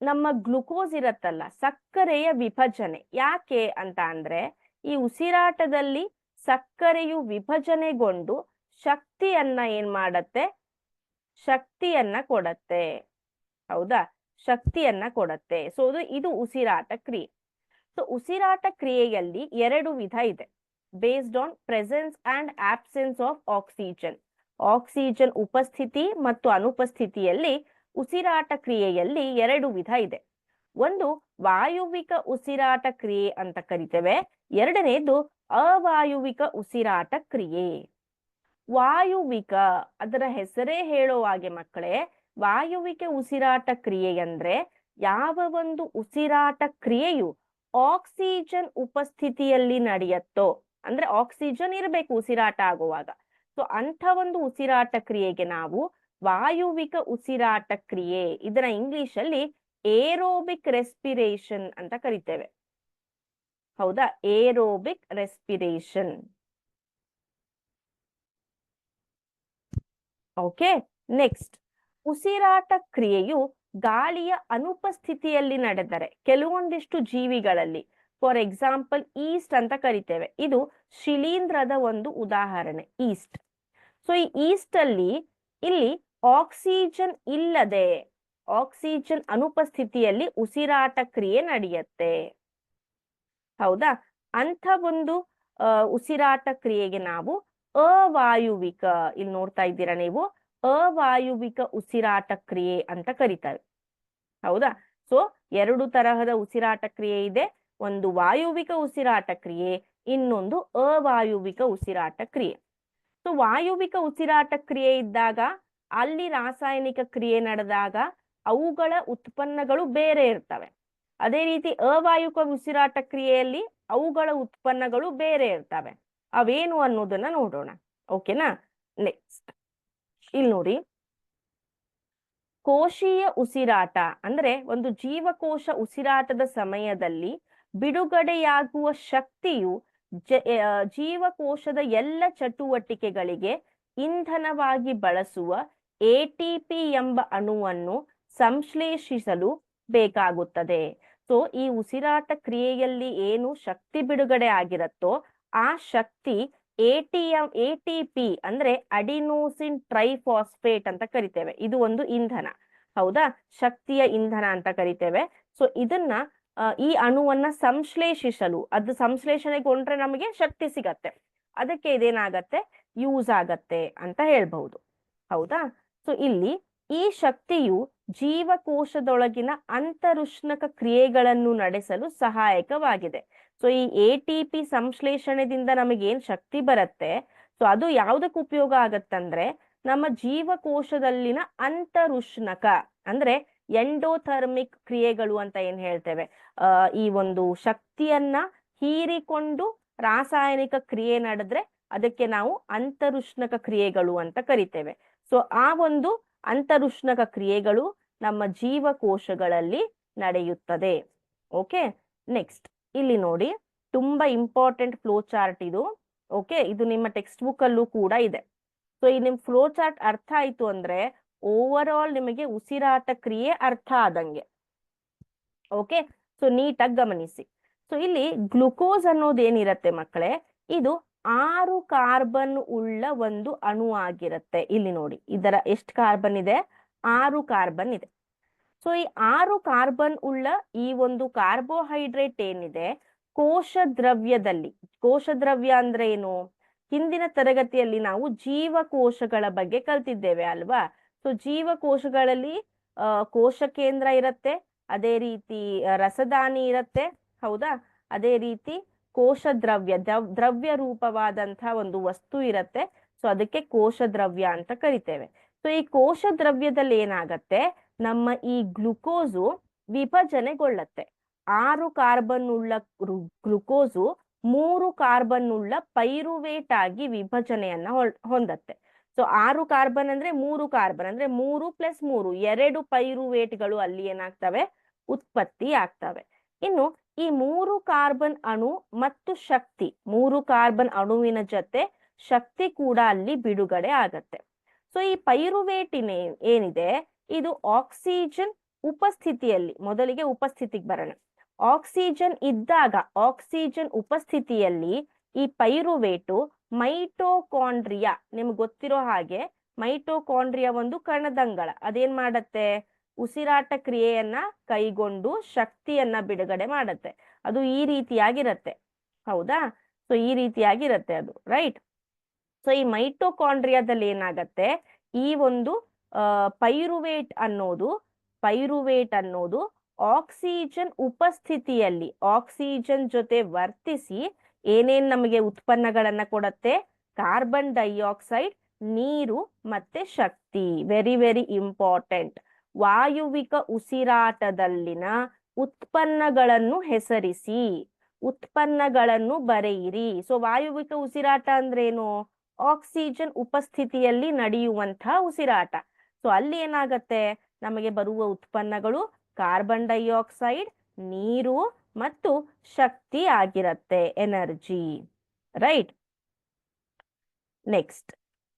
ನಮ್ಮ ಗ್ಲುಕೋಸ್ ಇರತ್ತಲ್ಲ, ಸಕ್ಕರೆಯ ವಿಭಜನೆ. ಯಾಕೆ ಅಂತ ಅಂದ್ರೆ ಈ ಉಸಿರಾಟದಲ್ಲಿ ಸಕ್ಕರೆಯು ವಿಭಜನೆಗೊಂಡು ಶಕ್ತಿಯನ್ನ ಏನ್ ಮಾಡತ್ತೆ? ಶಕ್ತಿಯನ್ನ ಕೊಡತ್ತೆ. ಹೌದಾ? ಶಕ್ತಿಯನ್ನ ಕೊಡತ್ತೆ. ಸೊ ಇದು ಉಸಿರಾಟ ಕ್ರಿಯೆ. ಸೊ ಉಸಿರಾಟ ಕ್ರಿಯೆಯಲ್ಲಿ 2 ವಿಧ ಇದೆ, based on presence and absence of oxygen. Oxygen ಉಪಸ್ಥಿತಿ ಮತ್ತು ಅನುಪಸ್ಥಿತಿಯಲ್ಲಿ ಉಸಿರಾಟ ಕ್ರಿಯೆಯಲ್ಲಿ 2 ವಿಧ ಇದೆ. ಒಂದು ವಾಯುವಿಕ ಉಸಿರಾಟ ಕ್ರಿಯೆ ಅಂತ ಕರಿತೇವೆ, ಎರಡನೇದು ಅವಾಯುವಿಕ ಉಸಿರಾಟ ಕ್ರಿಯೆ. ವಾಯುವಿಕ, ಅದರ ಹೆಸರೇ ಹೇಳೋ ಹಾಗೆ ಮಕ್ಕಳೇ, ವಾಯುವಿಕ ಉಸಿರಾಟ ಕ್ರಿಯೆ ಅಂದ್ರೆ ಯಾವ ಒಂದು ಉಸಿರಾಟ ಕ್ರಿಯೆಯು ಆಕ್ಸಿಜನ್ ಉಪಸ್ಥಿತಿಯಲ್ಲಿ ನಡೆಯತ್ತೋ, ಅಂದ್ರೆ ಆಕ್ಸಿಜನ್ ಇರಬೇಕು ಉಸಿರಾಟ ಆಗುವಾಗ. ಸೊ ಅಂಥ ಒಂದು ಉಸಿರಾಟ ಕ್ರಿಯೆಗೆ ನಾವು ವಾಯುವಿಕ ಉಸಿರಾಟ ಕ್ರಿಯೆ, ಇದರ ಇಂಗ್ಲಿಷ್ ಅಲ್ಲಿ ಏರೋಬಿಕ್ ರೆಸ್ಪಿರೇಷನ್ ಅಂತ ಕರಿತೇವೆ. ಹೌದಾ? Aerobic respiration. ಓಕೆ. ನೆಕ್ಸ್ಟ್, ಉಸಿರಾಟ ಕ್ರಿಯೆಯು ಗಾಳಿಯ ಅನುಪಸ್ಥಿತಿಯಲ್ಲಿ ನಡೆದರೆ ಕೆಲವೊಂದಿಷ್ಟು ಜೀವಿಗಳಲ್ಲಿ, ಫಾರ್ ಎಕ್ಸಾಂಪಲ್ ಈಸ್ಟ್ ಅಂತ ಕರಿತೇವೆ, ಇದು ಶಿಲೀಂಧ್ರದ ಒಂದು ಉದಾಹರಣೆ, ಈಸ್ಟ್. ಸೊ ಈ ಈಸ್ಟ್ ಅಲ್ಲಿ ಇಲ್ಲಿ ಆಕ್ಸಿಜನ್ ಇಲ್ಲದೆ, ಆಕ್ಸಿಜನ್ ಅನುಪಸ್ಥಿತಿಯಲ್ಲಿ ಉಸಿರಾಟ ಕ್ರಿಯೆ ನಡೆಯುತ್ತೆ. ಹೌದಾ? ಅಂಥ ಒಂದು ಉಸಿರಾಟ ಕ್ರಿಯೆಗೆ ನಾವು ಅವಾಯುವಿಕ, ಇಲ್ಲಿ ನೋಡ್ತಾ ಇದ್ದೀರಾ ನೀವು, ಅವಾಯುವಿಕ ಉಸಿರಾಟ ಕ್ರಿಯೆ ಅಂತ ಕರೀತಾರೆ. ಹೌದಾ? ಸೊ 2 ತರಹದ ಉಸಿರಾಟ ಕ್ರಿಯೆ ಇದೆ, ಒಂದು ವಾಯುವಿಕ ಉಸಿರಾಟ ಕ್ರಿಯೆ, ಇನ್ನೊಂದು ಅವಾಯುವಿಕ ಉಸಿರಾಟ ಕ್ರಿಯೆ. ಸೊ ವಾಯುವಿಕ ಉಸಿರಾಟ ಕ್ರಿಯೆ ಇದ್ದಾಗ ಅಲ್ಲಿ ರಾಸಾಯನಿಕ ಕ್ರಿಯೆ ನಡೆದಾಗ ಅವುಗಳ ಉತ್ಪನ್ನಗಳು ಬೇರೆ ಇರ್ತವೆ. ಅದೇ ರೀತಿ ಅವಾಯುವಿಕ ಉಸಿರಾಟ ಕ್ರಿಯೆಯಲ್ಲಿ ಅವುಗಳ ಉತ್ಪನ್ನಗಳು ಬೇರೆ ಇರ್ತವೆ. ಅವೇನು ಅನ್ನೋದನ್ನ ನೋಡೋಣ. ಓಕೆನಾ? ನೆಕ್ಸ್ಟ್ ಇಲ್ಲಿ ನೋಡಿ, ಕೋಶೀಯ ಉಸಿರಾಟ ಅಂದ್ರೆ ಒಂದು ಜೀವಕೋಶ ಉಸಿರಾಟದ ಸಮಯದಲ್ಲಿ ಬಿಡುಗಡೆಯಾಗುವ ಶಕ್ತಿಯು ಜೀವಕೋಶದ ಎಲ್ಲ ಚಟುವಟಿಕೆಗಳಿಗೆ ಇಂಧನವಾಗಿ ಬಳಸುವ ಎಟಿಪಿ ಎಂಬ ಅಣುವನ್ನು ಸಂಶ್ಲೇಷಿಸಲು ಬೇಕಾಗುತ್ತದೆ. ಸೊ ಈ ಉಸಿರಾಟ ಕ್ರಿಯೆಯಲ್ಲಿ ಏನು ಶಕ್ತಿ ಬಿಡುಗಡೆ ಆಗಿರತ್ತೋ ಆ ಶಕ್ತಿ ಎಟಿಪಿ ಅಂದ್ರೆ ಅಡಿನೋಸಿನ್ ಟ್ರೈಫಾಸ್ಫೇಟ್ ಅಂತ ಕರಿತೇವೆ, ಇದು ಒಂದು ಇಂಧನ. ಹೌದಾ? ಶಕ್ತಿಯ ಇಂಧನ ಅಂತ ಕರಿತೇವೆ. ಸೊ ಇದನ್ನ ಈ ಅಣುವನ್ನ ಸಂಶ್ಲೇಷಿಸಲು, ಅದು ಸಂಶ್ಲೇಷಣೆಗೊಂಡ್ರೆ ನಮಗೆ ಶಕ್ತಿ ಸಿಗತ್ತೆ, ಅದಕ್ಕೆ ಇದೇನಾಗತ್ತೆ? ಯೂಸ್ ಆಗತ್ತೆ ಅಂತ ಹೇಳ್ಬಹುದು. ಹೌದಾ? ಸೊ ಇಲ್ಲಿ ಈ ಶಕ್ತಿಯು ಜೀವಕೋಶದೊಳಗಿನ ಅಂತರುಷ್ಣಕ ಕ್ರಿಯೆಗಳನ್ನು ನಡೆಸಲು ಸಹಾಯಕವಾಗಿದೆ. ಸೊ ಈ ಎಟಿಪಿ ಸಂಶ್ಲೇಷಣೆದಿಂದ ನಮಗೇನ್ ಶಕ್ತಿ ಬರುತ್ತೆ, ಸೊ ಅದು ಯಾವ್ದಕ್ಕೆ ಉಪಯೋಗ ಆಗತ್ತಂದ್ರೆ ನಮ್ಮ ಜೀವಕೋಶದಲ್ಲಿನ ಅಂತರುಷ್ಣಕ ಅಂದ್ರೆ ಎಂಡೋಥರ್ಮಿಕ್ ಕ್ರಿಯೆಗಳು ಅಂತ ಏನ್ ಹೇಳ್ತೇವೆ, ಈ ಒಂದು ಶಕ್ತಿಯನ್ನ ಹೀರಿಕೊಂಡು ರಾಸಾಯನಿಕ ಕ್ರಿಯೆ ನಡೆದ್ರೆ ಅದಕ್ಕೆ ನಾವು ಅಂತರುಷ್ಣಕ ಕ್ರಿಯೆಗಳು ಅಂತ ಕರಿತೇವೆ. ಸೊ ಆ ಒಂದು ಅಂತರುಷ್ಣಕ ಕ್ರಿಯೆಗಳು ನಮ್ಮ ಜೀವಕೋಶಗಳಲ್ಲಿ ನಡೆಯುತ್ತದೆ. ಓಕೆ. ನೆಕ್ಸ್ಟ್ ಇಲ್ಲಿ ನೋಡಿ, ತುಂಬಾ ಇಂಪಾರ್ಟೆಂಟ್ ಫ್ಲೋ ಚಾರ್ಟ್ ಇದು. ಓಕೆ, ಇದು ನಿಮ್ಮ ಟೆಕ್ಸ್ಟ್ ಬುಕ್ ಅಲ್ಲೂ ಕೂಡ ಇದೆ. ಸೊ ಈ ನಿಮ್ ಫ್ಲೋ ಚಾರ್ಟ್ ಅರ್ಥ ಆಯ್ತು ಅಂದ್ರೆ ಓವರ್ ಆಲ್ ನಿಮಗೆ ಉಸಿರಾಟ ಕ್ರಿಯೆ ಅರ್ಥ ಆದಂಗೆ. ಓಕೆ, ಸೊ ನೀಟಾಗಿ ಗಮನಿಸಿ. ಸೊ ಇಲ್ಲಿ ಗ್ಲುಕೋಸ್ ಅನ್ನೋದು ಏನಿರತ್ತೆ ಮಕ್ಕಳೇ, ಇದು 6 ಕಾರ್ಬನ್ ಉಳ್ಳ ಒಂದು ಅಣು ಆಗಿರುತ್ತೆ. ಇಲ್ಲಿ ನೋಡಿ, ಇದರ ಎಷ್ಟು ಕಾರ್ಬನ್ ಇದೆ? 6 ಕಾರ್ಬನ್ ಇದೆ. ಸೊ ಈ 6 ಕಾರ್ಬನ್ ಉಳ್ಳ ಈ ಒಂದು ಕಾರ್ಬೋಹೈಡ್ರೇಟ್ ಏನಿದೆ ಕೋಶ ದ್ರವ್ಯದಲ್ಲಿ, ಕೋಶ ದ್ರವ್ಯ ಅಂದ್ರೆ ಏನು? ಹಿಂದಿನ ತರಗತಿಯಲ್ಲಿ ನಾವು ಜೀವಕೋಶಗಳ ಬಗ್ಗೆ ಕಲ್ತಿದ್ದೇವೆ ಅಲ್ವಾ? ಸೊ ಜೀವಕೋಶಗಳಲ್ಲಿ ಕೋಶ ಕೇಂದ್ರ ಇರುತ್ತೆ, ಅದೇ ರೀತಿ ರಸದಾನಿ ಇರತ್ತೆ, ಹೌದಾ? ಅದೇ ರೀತಿ ಕೋಶ ದ್ರವ್ಯ ರೂಪವಾದಂತಹ ಒಂದು ವಸ್ತು ಇರತ್ತೆ. ಸೊ ಅದಕ್ಕೆ ಕೋಶ ದ್ರವ್ಯ ಅಂತ ಕರಿತೇವೆ. ಸೊ ಈ ಕೋಶ ದ್ರವ್ಯದಲ್ಲಿ ಏನಾಗತ್ತೆ, ನಮ್ಮ ಈ ಗ್ಲುಕೋಸು ವಿಭಜನೆಗೊಳ್ಳತ್ತೆ. 6 ಕಾರ್ಬನ್ ಉಳ್ಳ ಗ್ಲುಕೋಸು 3 ಕಾರ್ಬನ್ ಉಳ್ಳ ಪೈರುವೇಟ್ ಆಗಿ ವಿಭಜನೆಯನ್ನ ಹೊಂದತ್ತೆ. ಸೊ 6 ಕಾರ್ಬನ್ ಅಂದ್ರೆ 3 ಕಾರ್ಬನ್ ಅಂದ್ರೆ 3 + 3 2 ಪೈರುವೇಟ್ಗಳು ಅಲ್ಲಿ ಏನಾಗ್ತವೆ, ಉತ್ಪತ್ತಿ ಆಗ್ತವೆ. ಇನ್ನು ಈ 3 ಕಾರ್ಬನ್ ಅಣು ಮತ್ತು ಶಕ್ತಿ, 3 ಕಾರ್ಬನ್ ಅಣುವಿನ ಜೊತೆ ಶಕ್ತಿ ಕೂಡ ಅಲ್ಲಿ ಬಿಡುಗಡೆ ಆಗತ್ತೆ. ಸೊ ಈ ಪೈರುವೇಟ್ ಏನಿದೆ, ಇದು ಆಕ್ಸಿಜನ್ ಉಪಸ್ಥಿತಿಯಲ್ಲಿ, ಮೊದಲಿಗೆ ಉಪಸ್ಥಿತಿಗೆ ಬರೋಣ. ಆಕ್ಸಿಜನ್ ಇದ್ದಾಗ, ಆಕ್ಸಿಜನ್ ಉಪಸ್ಥಿತಿಯಲ್ಲಿ ಈ ಪೈರುವೇಟು ಮೈಟೋಕಾಂಡ್ರಿಯಾ, ನಿಮ್ಗೆ ಗೊತ್ತಿರೋ ಹಾಗೆ ಮೈಟೋಕಾಂಡ್ರಿಯಾ ಒಂದು ಕಣದಂಗಳ, ಅದೇನ್ ಮಾಡತ್ತೆ, ಉಸಿರಾಟ ಕ್ರಿಯೆಯನ್ನ ಕೈಗೊಂಡು ಶಕ್ತಿಯನ್ನ ಬಿಡುಗಡೆ ಮಾಡತ್ತೆ. ಅದು ಈ ರೀತಿಯಾಗಿರತ್ತೆ, ಹೌದಾ? ಸೊ ಈ ರೀತಿಯಾಗಿರತ್ತೆ ಅದು, ರೈಟ್? ಸೊ ಈ ಮೈಟೋಕಾಂಡ್ರಿಯಾದಲ್ಲಿ ಏನಾಗತ್ತೆ, ಈ ಒಂದು ಪೈರುವೇಟ್ ಅನ್ನೋದು ಆಕ್ಸಿಜನ್ ಉಪಸ್ಥಿತಿಯಲ್ಲಿ ಆಕ್ಸಿಜನ್ ಜೊತೆ ವರ್ತಿಸಿ ಏನೇನ್ ನಮಗೆ ಉತ್ಪನ್ನಗಳನ್ನ ಕೊಡತ್ತೆ, ಕಾರ್ಬನ್ ಡೈಆಕ್ಸೈಡ್, ನೀರು ಮತ್ತೆ ಶಕ್ತಿ. Very very important. ವಾಯುವಿಕ ಉಸಿರಾಟದಲ್ಲಿನ ಉತ್ಪನ್ನಗಳನ್ನು ಹೆಸರಿಸಿ, ಉತ್ಪನ್ನಗಳನ್ನು ಬರೆಯಿರಿ. ಸೊ ವಾಯುವಿಕ ಉಸಿರಾಟ ಅಂದ್ರೇನು, ಆಕ್ಸಿಜನ್ ಉಪಸ್ಥಿತಿಯಲ್ಲಿ ನಡೆಯುವಂತಹ ಉಸಿರಾಟ. ಸೊ ಅಲ್ಲಿ ಏನಾಗತ್ತೆ, ನಮಗೆ ಬರುವ ಉತ್ಪನ್ನಗಳು ಕಾರ್ಬನ್ ಡೈಆಕ್ಸೈಡ್, ನೀರು ಮತ್ತು ಶಕ್ತಿ ಆಗಿರತ್ತೆ, ಎನರ್ಜಿ, ರೈಟ್?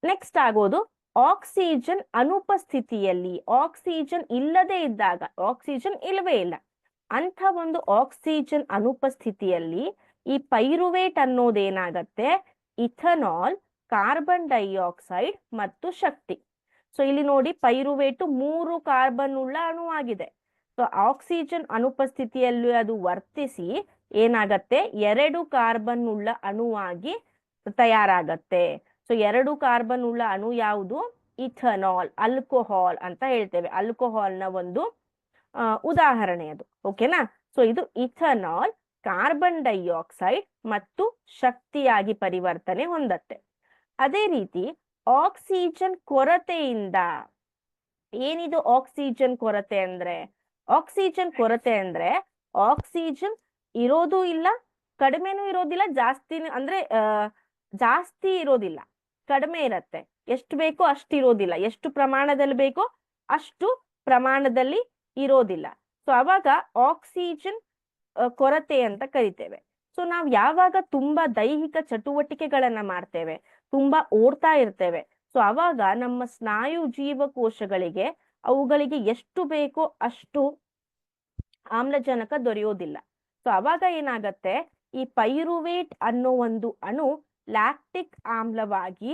ನೆಕ್ಸ್ಟ್ ಆಗೋದು ಆಕ್ಸಿಜನ್ ಅನುಪಸ್ಥಿತಿಯಲ್ಲಿ, ಆಕ್ಸಿಜನ್ ಇಲ್ಲದೆ ಇದ್ದಾಗ, ಆಕ್ಸಿಜನ್ ಇಲ್ಲವೇ ಇಲ್ಲ ಅಂಥ ಒಂದು ಆಕ್ಸಿಜನ್ ಅನುಪಸ್ಥಿತಿಯಲ್ಲಿ ಈ ಪೈರುವೇಟ್ ಅನ್ನೋದೇನಾಗತ್ತೆ, ಇಥನಾಲ್, ಕಾರ್ಬನ್ ಡೈಆಕ್ಸೈಡ್ ಮತ್ತು ಶಕ್ತಿ. ಸೊ ಇಲ್ಲಿ ನೋಡಿ, ಪೈರುವೇಟು 3 ಕಾರ್ಬನ್ ಉಳ್ಳ ಅಣುವಾಗಿದೆ. ಸೊ ಆಕ್ಸಿಜನ್ ಅನುಪಸ್ಥಿತಿಯಲ್ಲಿ ಅದು ವರ್ತಿಸಿ ಏನಾಗತ್ತೆ, 2 ಕಾರ್ಬನ್ ಉಳ್ಳ ಅಣುವಾಗಿ ತಯಾರಾಗತ್ತೆ. ಸೊ 2 ಕಾರ್ಬನ್ ಉಳ್ಳ ಅಣು ಯಾವುದು, ಇಥನಾಲ್, ಆಲ್ಕೋಹಾಲ್ ಅಂತ ಹೇಳ್ತೇವೆ. ಆಲ್ಕೋಹಾಲ್ನ ಒಂದು ಉದಾಹರಣೆ ಅದು, ಓಕೆನಾ? ಸೊ ಇದು ಇಥನಾಲ್, ಕಾರ್ಬನ್ ಡೈಆಕ್ಸೈಡ್ ಮತ್ತು ಶಕ್ತಿಯಾಗಿ ಪರಿವರ್ತನೆ ಹೊಂದತ್ತೆ. ಅದೇ ರೀತಿ ಆಕ್ಸಿಜನ್ ಕೊರತೆಯಿಂದ, ಏನಿದು ಆಕ್ಸಿಜನ್ ಕೊರತೆ ಅಂದ್ರೆ, ಆಕ್ಸಿಜನ್ ಕೊರತೆ ಅಂದ್ರೆ ಆಕ್ಸಿಜನ್ ಇರೋದು ಇಲ್ಲ, ಕಡಿಮೆನೂ ಇರೋದಿಲ್ಲ, ಜಾಸ್ತಿ ಇರೋದಿಲ್ಲ, ಕಡಿಮೆ ಇರತ್ತೆ. ಎಷ್ಟು ಬೇಕೋ ಅಷ್ಟು ಇರೋದಿಲ್ಲ, ಎಷ್ಟು ಪ್ರಮಾಣದಲ್ಲಿ ಬೇಕೋ ಅಷ್ಟು ಪ್ರಮಾಣದಲ್ಲಿ ಇರೋದಿಲ್ಲ. ಸೊ ಅವಾಗ ಆಕ್ಸಿಜನ್ ಕೊರತೆ ಅಂತ ಕರಿತೇವೆ. ಸೊ ನಾವು ಯಾವಾಗ ತುಂಬಾ ದೈಹಿಕ ಚಟುವಟಿಕೆಗಳನ್ನ ಮಾಡ್ತೇವೆ, ತುಂಬಾ ಓಡ್ತಾ ಇರ್ತೇವೆ, ಸೊ ಅವಾಗ ನಮ್ಮ ಸ್ನಾಯು ಜೀವಕೋಶಗಳಿಗೆ ಅವುಗಳಿಗೆ ಎಷ್ಟು ಬೇಕೋ ಅಷ್ಟು ಆಮ್ಲಜನಕ ದೊರೆಯೋದಿಲ್ಲ. ಸೊ ಅವಾಗ ಏನಾಗತ್ತೆ, ಈ ಪೈರುವೇಟ್ ಅನ್ನೋ ಒಂದು ಅಣು ಲ್ಯಾಕ್ಟಿಕ್ ಆಮ್ಲವಾಗಿ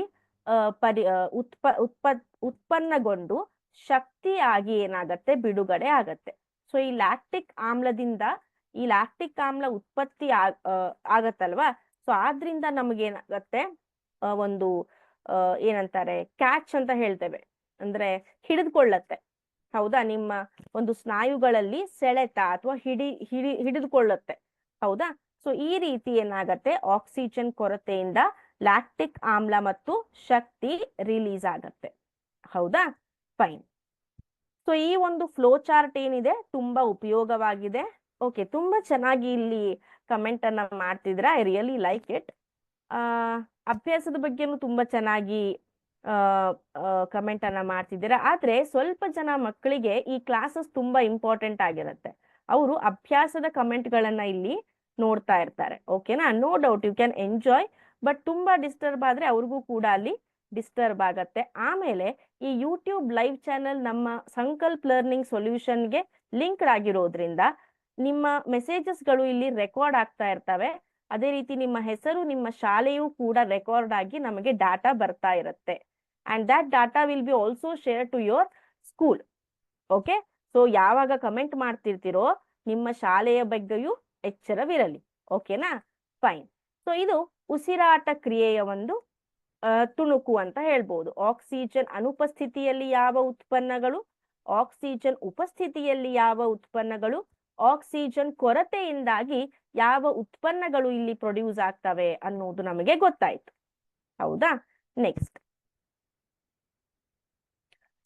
ಉತ್ಪನ್ನಗೊಂಡು ಶಕ್ತಿಯಾಗಿ ಏನಾಗತ್ತೆ, ಬಿಡುಗಡೆ ಆಗತ್ತೆ. ಸೊ ಈ ಲ್ಯಾಕ್ಟಿಕ್ ಆಮ್ಲ ಉತ್ಪತ್ತಿ ಆಗತ್ತಲ್ವಾ? ಸೊ ಆದ್ರಿಂದ ನಮಗೇನಾಗತ್ತೆ, ಒಂದು ಏನಂತಾರೆ, ಕ್ಯಾಚ್ ಅಂತ ಹೇಳ್ತೇವೆ, ಅಂದ್ರೆ ಹಿಡಿದುಕೊಳ್ಳತ್ತೆ, ಹೌದಾ? ನಿಮ್ಮ ಒಂದು ಸ್ನಾಯುಗಳಲ್ಲಿ ಸೆಳೆತ ಅಥವಾ ಹಿಡಿದುಕೊಳ್ಳುತ್ತೆ, ಹೌದಾ? ಸೊ ಈ ರೀತಿ ಏನಾಗತ್ತೆ, ಆಕ್ಸಿಜನ್ ಕೊರತೆಯಿಂದ ಲ್ಯಾಕ್ಟಿಕ್ ಆಮ್ಲ ಮತ್ತು ಶಕ್ತಿ ರಿಲೀಸ್ ಆಗತ್ತೆ, ಹೌದಾ? ಫೈನ್. ಸೊ ಈ ಒಂದು ಫ್ಲೋ ಚಾರ್ಟ್ ಏನಿದೆ ತುಂಬಾ ಉಪಯೋಗವಾಗಿದೆ. ಓಕೆ, ತುಂಬಾ ಚೆನ್ನಾಗಿ ಇಲ್ಲಿ ಕಮೆಂಟ್ ಅನ್ನ ಮಾಡ್ತಿದ್ರ, ಐ ರಿಯಲಿ ಲೈಕ್ ಇಟ್. ಅಭ್ಯಾಸದ ಬಗ್ಗೆನೂ ತುಂಬಾ ಚೆನ್ನಾಗಿ ಕಮೆಂಟ್ ಅನ್ನ ಮಾಡ್ತಿದ್ದೀರಾ. ಆದ್ರೆ ಸ್ವಲ್ಪ ಜನ ಮಕ್ಕಳಿಗೆ ಈ ಕ್ಲಾಸಸ್ ತುಂಬಾ ಇಂಪಾರ್ಟೆಂಟ್ ಆಗಿರುತ್ತೆ. ಅವರು ಅಭ್ಯಾಸದ ಕಮೆಂಟ್ ಗಳನ್ನ ಇಲ್ಲಿ ನೋಡ್ತಾ ಇರ್ತಾರೆ, ಓಕೆನಾ? No doubt, you can enjoy, but ತುಂಬಾ ಡಿಸ್ಟರ್ಬ್ ಆದ್ರೆ ಅವ್ರಿಗೂ ಕೂಡ ಅಲ್ಲಿ ಡಿಸ್ಟರ್ಬ್ ಆಗತ್ತೆ. ಆಮೇಲೆ ಈ ಯೂಟ್ಯೂಬ್ ಲೈವ್ ಚಾನೆಲ್ ನಮ್ಮ ಸಂಕಲ್ಪ ಲರ್ನಿಂಗ್ ಸೊಲ್ಯೂಷನ್ಗೆ ಲಿಂಕ್ಡ್ ಆಗಿರೋದ್ರಿಂದ ನಿಮ್ಮ ಮೆಸೇಜಸ್ಗಳು ಇಲ್ಲಿ ರೆಕಾರ್ಡ್ ಆಗ್ತಾ ಇರ್ತವೆ. ಅದೇ ರೀತಿ ನಿಮ್ಮ ಹೆಸರು, ನಿಮ್ಮ ಶಾಲೆಯೂ ಕೂಡ ರೆಕಾರ್ಡ್ ಆಗಿ ನಮಗೆ ಡಾಟಾ ಬರ್ತಾ ಇರುತ್ತೆ. And that data will be also share to your school. Okay, so ಯಾವಾಗ ಕಮೆಂಟ್ ಮಾಡ್ತಿರ್ತೀರೋ ನಿಮ್ಮ ಶಾಲೆಯ ಬಗ್ಗೆಯೂ ಎಚ್ಚರವಿರಲಿ, ಓಕೆನಾ? ಫೈನ್. ಸೊ ಇದು ಉಸಿರಾಟ ಕ್ರಿಯೆಯ ಒಂದು ತುಣುಕು ಅಂತ ಹೇಳ್ಬೋದು. ಆಕ್ಸಿಜನ್ ಅನುಪಸ್ಥಿತಿಯಲ್ಲಿ ಯಾವ ಉತ್ಪನ್ನಗಳು ಆಕ್ಸಿಜನ್ ಉಪಸ್ಥಿತಿಯಲ್ಲಿ ಯಾವ ಉತ್ಪನ್ನಗಳು, ಆಕ್ಸಿಜನ್ ಕೊರತೆಯಿಂದಾಗಿ ಯಾವ ಉತ್ಪನ್ನಗಳು ಇಲ್ಲಿ ಪ್ರೊಡ್ಯೂಸ್ ಆಗ್ತವೆ ಅನ್ನೋದು ನಮಗೆ ಗೊತ್ತಾಯ್ತು. ಹೌದಾ? ನೆಕ್ಸ್ಟ್,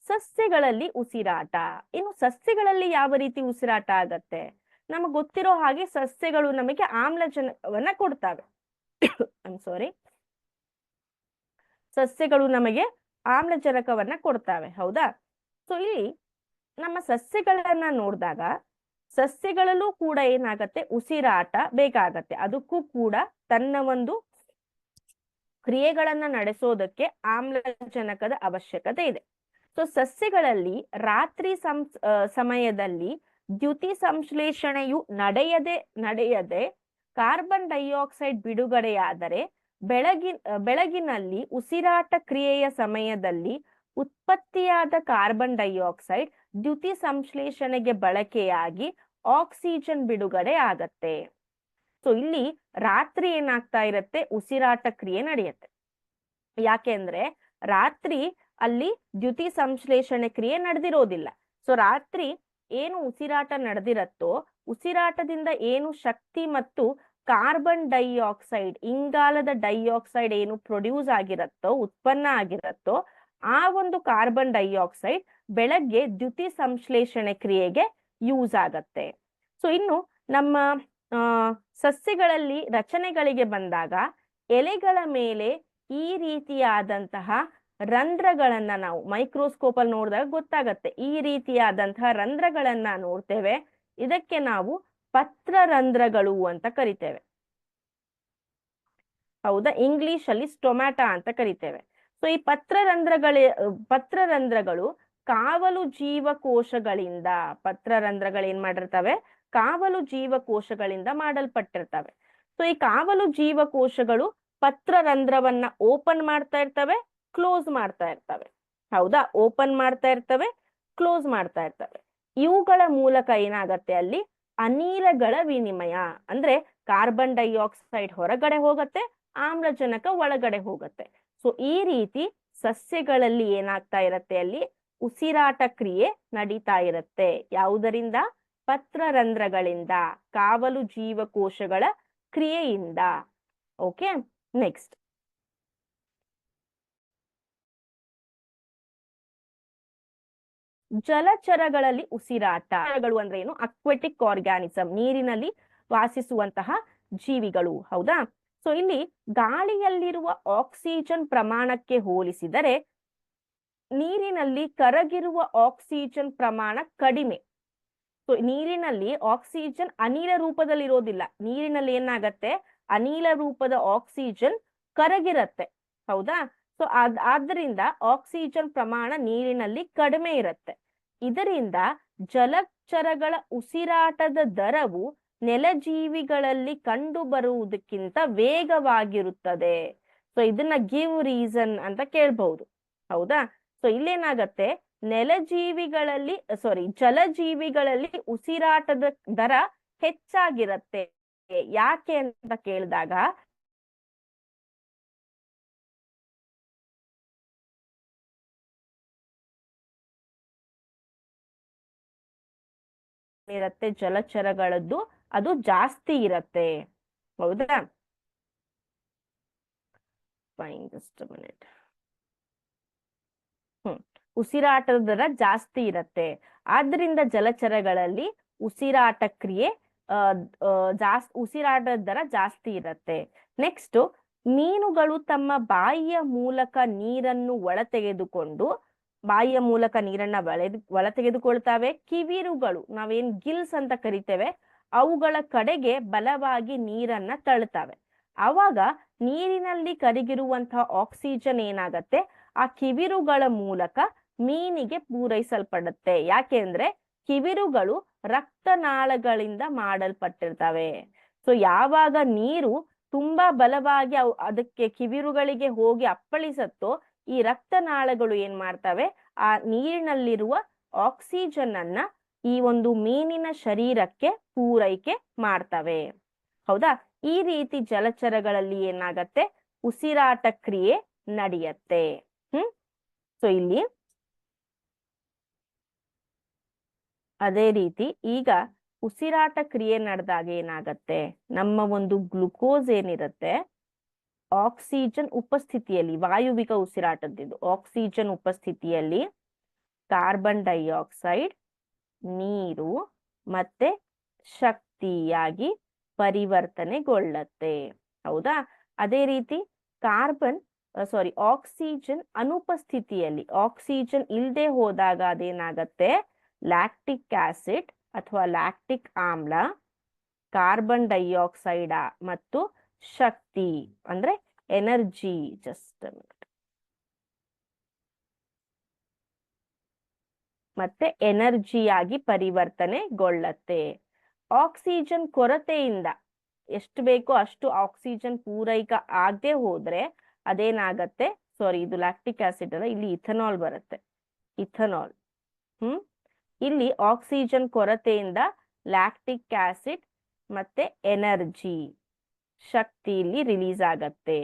ಸಸ್ಯಗಳಲ್ಲಿ ಉಸಿರಾಟ. ಇನ್ನು ಸಸ್ಯಗಳಲ್ಲಿ ಯಾವ ರೀತಿ ಉಸಿರಾಟ ಆಗತ್ತೆ? ನಮಗೆ ಗೊತ್ತಿರೋ ಹಾಗೆ ಸಸ್ಯಗಳು ನಮಗೆ ಆಮ್ಲಜನಕವನ್ನ ಕೊಡ್ತವೆ. ಐ ಸಾರಿ, ಸಸ್ಯಗಳು ನಮಗೆ ಆಮ್ಲಜನಕವನ್ನ ಕೊಡ್ತವೆ. ಹೌದಾ? ಸೊ ಇಲ್ಲಿ ನಮ್ಮ ಸಸ್ಯಗಳನ್ನ ನೋಡಿದಾಗ ಸಸ್ಯಗಳಲ್ಲೂ ಕೂಡ ಏನಾಗತ್ತೆ, ಉಸಿರಾಟ ಬೇಕಾಗತ್ತೆ. ಅದಕ್ಕೂ ಕೂಡ ತನ್ನ ಒಂದು ಕ್ರಿಯೆಗಳನ್ನ ನಡೆಸೋದಕ್ಕೆ ಆಮ್ಲಜನಕದ ಅವಶ್ಯಕತೆ ಇದೆ. ಸೊ ಸಸ್ಯಗಳಲ್ಲಿ ರಾತ್ರಿ ಸಮಯದಲ್ಲಿ ದ್ಯುತಿ ಸಂಶ್ಲೇಷಣೆಯು ನಡೆಯದೆ ಕಾರ್ಬನ್ ಡೈಆಕ್ಸೈಡ್ ಬಿಡುಗಡೆಯಾದರೆ ಬೆಳಗಿನಲ್ಲಿ ಉಸಿರಾಟ ಕ್ರಿಯೆಯ ಸಮಯದಲ್ಲಿ ಉತ್ಪತ್ತಿಯಾದ ಕಾರ್ಬನ್ ಡೈಆಕ್ಸೈಡ್ ದ್ಯುತಿ ಸಂಶ್ಲೇಷಣೆಗೆ ಬಳಕೆಯಾಗಿ ಆಕ್ಸಿಜನ್ ಬಿಡುಗಡೆ ಆಗತ್ತೆ. ಸೊ ಇಲ್ಲಿ ರಾತ್ರಿ ಏನಾಗ್ತಾ ಇರತ್ತೆ, ಉಸಿರಾಟ ಕ್ರಿಯೆ ನಡೆಯುತ್ತೆ. ಯಾಕೆಂದ್ರೆ ರಾತ್ರಿ ಅಲ್ಲಿ ದ್ಯುತಿ ಸಂಶ್ಲೇಷಣೆ ಕ್ರಿಯೆ ನಡೆದಿರೋದಿಲ್ಲ. ಸೊ ರಾತ್ರಿ ಏನು ಉಸಿರಾಟ ನಡೆದಿರತ್ತೋ, ಉಸಿರಾಟದಿಂದ ಏನು ಶಕ್ತಿ ಮತ್ತು ಕಾರ್ಬನ್ ಡೈಆಕ್ಸೈಡ್, ಇಂಗಾಲದ ಡೈಆಕ್ಸೈಡ್ ಏನು ಪ್ರೊಡ್ಯೂಸ್ ಆಗಿರತ್ತೋ, ಉತ್ಪನ್ನ ಆಗಿರತ್ತೋ, ಆ ಒಂದು ಕಾರ್ಬನ್ ಡೈಆಕ್ಸೈಡ್ ಬೆಳಗ್ಗೆ ದ್ಯುತಿ ಸಂಶ್ಲೇಷಣೆ ಕ್ರಿಯೆಗೆ ಯೂಸ್ ಆಗತ್ತೆ. ಸೊ ಇನ್ನು ನಮ್ಮ ಸಸ್ಯಗಳಲ್ಲಿ ರಚನೆಗಳಿಗೆ ಬಂದಾಗ ಎಲೆಗಳ ಮೇಲೆ ಈ ರೀತಿಯಾದಂತಹ ರಂಧ್ರಗಳನ್ನ ನಾವು ಮೈಕ್ರೋಸ್ಕೋಪ್ ಅಲ್ಲಿ ನೋಡಿದಾಗ ಗೊತ್ತಾಗತ್ತೆ. ಈ ರೀತಿಯಾದಂತಹ ರಂಧ್ರಗಳನ್ನ ನೋಡ್ತೇವೆ. ಇದಕ್ಕೆ ನಾವು ಪತ್ರರಂಧ್ರಗಳು ಅಂತ ಕರಿತೇವೆ. ಹೌದಾ? ಇಂಗ್ಲಿಷ್ ಅಲ್ಲಿ ಸ್ಟೊಮ್ಯಾಟಾ ಅಂತ ಕರಿತೇವೆ. ಸೊ ಈ ಪತ್ರರಂಧ್ರಗಳು ಕಾವಲು ಜೀವಕೋಶಗಳಿಂದ, ಪತ್ರರಂಧ್ರಗಳು ಏನ್ ಮಾಡಿರ್ತವೆ, ಕಾವಲು ಜೀವಕೋಶಗಳಿಂದ ಮಾಡಲ್ಪಟ್ಟಿರ್ತವೆ. ಸೊ ಈ ಕಾವಲು ಜೀವಕೋಶಗಳು ಪತ್ರರಂಧ್ರವನ್ನ ಓಪನ್ ಮಾಡ್ತಾ ಇರ್ತವೆ, ಕ್ಲೋಸ್ ಮಾಡ್ತಾ ಇರ್ತವೆ. ಹೌದಾ? ಓಪನ್ ಮಾಡ್ತಾ ಇರ್ತವೆ, ಕ್ಲೋಸ್ ಮಾಡ್ತಾ ಇರ್ತವೆ. ಇವುಗಳ ಮೂಲಕ ಏನಾಗತ್ತೆ, ಅಲ್ಲಿ ಅನಿಲಗಳ ವಿನಿಮಯ, ಅಂದ್ರೆ ಕಾರ್ಬನ್ ಡೈಆಕ್ಸೈಡ್ ಹೊರಗಡೆ ಹೋಗತ್ತೆ, ಆಮ್ಲಜನಕ ಒಳಗಡೆ ಹೋಗತ್ತೆ. ಸೊ ಈ ರೀತಿ ಸಸ್ಯಗಳಲ್ಲಿ ಏನಾಗ್ತಾ ಇರತ್ತೆ, ಅಲ್ಲಿ ಉಸಿರಾಟ ಕ್ರಿಯೆ ನಡೀತಾ ಇರತ್ತೆ. ಯಾವುದರಿಂದ? ಪತ್ರರಂಧ್ರಗಳಿಂದ, ಕಾವಲು ಜೀವಕೋಶಗಳ ಕ್ರಿಯೆಯಿಂದ. ಓಕೆ, ನೆಕ್ಸ್ಟ್, ಜಲಚರಗಳಲ್ಲಿ ಉಸಿರಾಟ. ಅಂದ್ರೆ ಏನು? ಅಕ್ವೆಟಿಕ್ ಆರ್ಗ್ಯಾನಿಸಮ್, ನೀರಿನಲ್ಲಿ ವಾಸಿಸುವಂತಹ ಜೀವಿಗಳು. ಹೌದಾ? ಸೊ ಇಲ್ಲಿ ಗಾಳಿಯಲ್ಲಿರುವ ಆಕ್ಸಿಜನ್ ಪ್ರಮಾಣಕ್ಕೆ ಹೋಲಿಸಿದರೆ ನೀರಿನಲ್ಲಿ ಕರಗಿರುವ ಆಕ್ಸಿಜನ್ ಪ್ರಮಾಣ ಕಡಿಮೆ. ಸೊ ನೀರಿನಲ್ಲಿ ಆಕ್ಸಿಜನ್ ಅನಿಲ ರೂಪದಲ್ಲಿ ಇರೋದಿಲ್ಲ. ನೀರಿನಲ್ಲಿ ಏನಾಗತ್ತೆ, ಅನಿಲ ರೂಪದ ಆಕ್ಸಿಜನ್ ಕರಗಿರತ್ತೆ. ಹೌದಾ? ಸೊ ಆದ್ರಿಂದ ಆಕ್ಸಿಜನ್ ಪ್ರಮಾಣ ನೀರಿನಲ್ಲಿ ಕಡಿಮೆ ಇರುತ್ತೆ. ಇದರಿಂದ ಜಲಚರಗಳ ಉಸಿರಾಟದ ದರವು ನೆಲಜೀವಿಗಳಲ್ಲಿ ಕಂಡು ಬರುವುದಕ್ಕಿಂತ ವೇಗವಾಗಿರುತ್ತದೆ. ಸೊ ಇದನ್ನ ಗಿವ್ ರೀಸನ್ ಅಂತ ಕೇಳ್ಬಹುದು. ಹೌದಾ? ಸೊ ಇಲ್ಲೇನಾಗತ್ತೆ, ಜಲಜೀವಿಗಳಲ್ಲಿ ಉಸಿರಾಟದ ದರ ಹೆಚ್ಚಾಗಿರತ್ತೆ. ಯಾಕೆ ಅಂತ ಕೇಳಿದಾಗ ಇರತ್ತೆ, ಜಲಚರಗಳದ್ದು ಅದು ಜಾಸ್ತಿ ಇರತ್ತೆ. ಹೌದಾ? Fine, just minute. ಉಸಿರಾಟದ ದರ ಜಾಸ್ತಿ ಇರತ್ತೆ. ಆದ್ರಿಂದ ಜಲಚರಗಳಲ್ಲಿ ಉಸಿರಾಟ ಕ್ರಿಯೆ ಉಸಿರಾಟದ ದರ ಜಾಸ್ತಿ ಇರತ್ತೆ. ನೆಕ್ಸ್ಟ್, ಮೀನುಗಳು ತಮ್ಮ ಬಾಯಿಯ ಮೂಲಕ ನೀರನ್ನು ಒಳ ತೆಗೆದುಕೊಳ್ತಾವೆ. ಕಿವಿರುಗಳು, ನಾವೇನ್ ಗಿಲ್ಸ್ ಅಂತ ಕರಿತೇವೆ, ಅವುಗಳ ಕಡೆಗೆ ಬಲವಾಗಿ ನೀರನ್ನ ತಳ್ಳುತ್ತವೆ. ಆವಾಗ ನೀರಿನಲ್ಲಿ ಕರಗಿರುವಂತಹ ಆಕ್ಸಿಜನ್ ಏನಾಗತ್ತೆ, ಆ ಕಿವಿರುಗಳ ಮೂಲಕ ಮೀನಿಗೆ ಪೂರೈಸಲ್ಪಡುತ್ತೆ. ಯಾಕೆಂದ್ರೆ ಕಿವಿರುಗಳು ರಕ್ತನಾಳಗಳಿಂದ ಮಾಡಲ್ಪಟ್ಟಿರ್ತವೆ. ಸೊ ಯಾವಾಗ ನೀರು ತುಂಬಾ ಬಲವಾಗಿ ಅದಕ್ಕೆ ಕಿವಿರುಗಳಿಗೆ ಹೋಗಿ ಅಪ್ಪಳಿಸತ್ತೋ, ಈ ರಕ್ತನಾಳಗಳು ಏನ್ ಮಾಡ್ತವೆ, ಆ ನೀರಿನಲ್ಲಿರುವ ಆಕ್ಸಿಜನ್ ಅನ್ನ ಈ ಒಂದು ಮೀನಿನ ಶರೀರಕ್ಕೆ ಪೂರೈಕೆ ಮಾಡ್ತವೆ. ಹೌದಾ? ಈ ರೀತಿ ಜಲಚರಗಳಲ್ಲಿ ಏನಾಗತ್ತೆ, ಉಸಿರಾಟ ಕ್ರಿಯೆ ನಡೆಯತ್ತೆ. ಸೊ ಇಲ್ಲಿ ಅದೇ ರೀತಿ ಈಗ ಉಸಿರಾಟ ಕ್ರಿಯೆ ನಡೆದಾಗ ಏನಾಗತ್ತೆ, ನಮ್ಮ ಒಂದು ಗ್ಲುಕೋಸ್ ಏನಿರುತ್ತೆ ಆಕ್ಸಿಜನ್ ಉಪಸ್ಥಿತಿಯಲ್ಲಿ, ವಾಯುವಿಕ ಉಸಿರಾಟದ್ದು ಆಕ್ಸಿಜನ್ ಉಪಸ್ಥಿತಿಯಲ್ಲಿ ಕಾರ್ಬನ್ ಡೈಆಕ್ಸೈಡ್, ನೀರು ಮತ್ತೆ ಶಕ್ತಿಯಾಗಿ ಪರಿವರ್ತನೆಗೊಳ್ಳತ್ತೆ. ಹೌದಾ? ಅದೇ ರೀತಿ ಆಕ್ಸಿಜನ್ ಅನುಪಸ್ಥಿತಿಯಲ್ಲಿ, ಆಕ್ಸಿಜನ್ ಇಲ್ಲದೆ ಹೋದಾಗ ಅದೇನಾಗತ್ತೆ, ಲ್ಯಾಕ್ಟಿಕ್ ಆಸಿಡ್ ಅಥವಾ ಲ್ಯಾಕ್ಟಿಕ್ ಆಮ್ಲ, ಕಾರ್ಬನ್ ಡೈಆಕ್ಸೈಡ್ ಮತ್ತು ಶಕ್ತಿ ಅಂದ್ರೆ ಎನರ್ಜಿ, ಮತ್ತೆ ಎನರ್ಜಿಯಾಗಿ ಪರಿವರ್ತನೆಗೊಳ್ಳತ್ತೆ. ಆಕ್ಸಿಜನ್ ಕೊರತೆಯಿಂದ ಎಷ್ಟು ಬೇಕೋ ಅಷ್ಟು ಆಕ್ಸಿಜನ್ ಪೂರೈಕೆ ಆಗದೆ ಹೋದ್ರೆ ಅದೇನಾಗತ್ತೆ, ಇದು ಲ್ಯಾಕ್ಟಿಕ್ ಆಸಿಡ್ ಅಲ್ಲ, ಇಲ್ಲಿ ಇಥನಾಲ್ ಬರುತ್ತೆ, ಇಥನಾಲ್. ಇಲ್ಲಿ ಆಕ್ಸಿಜನ್ ಕೊರತೆಯಿಂದ ಲ್ಯಾಕ್ಟಿಕ್ ಆಸಿಡ್ ಮತ್ತೆ ಎನರ್ಜಿ, ಶಕ್ತಿ ಇಲ್ಲಿ ರಿಲೀಸ್ ಆಗತ್ತೆ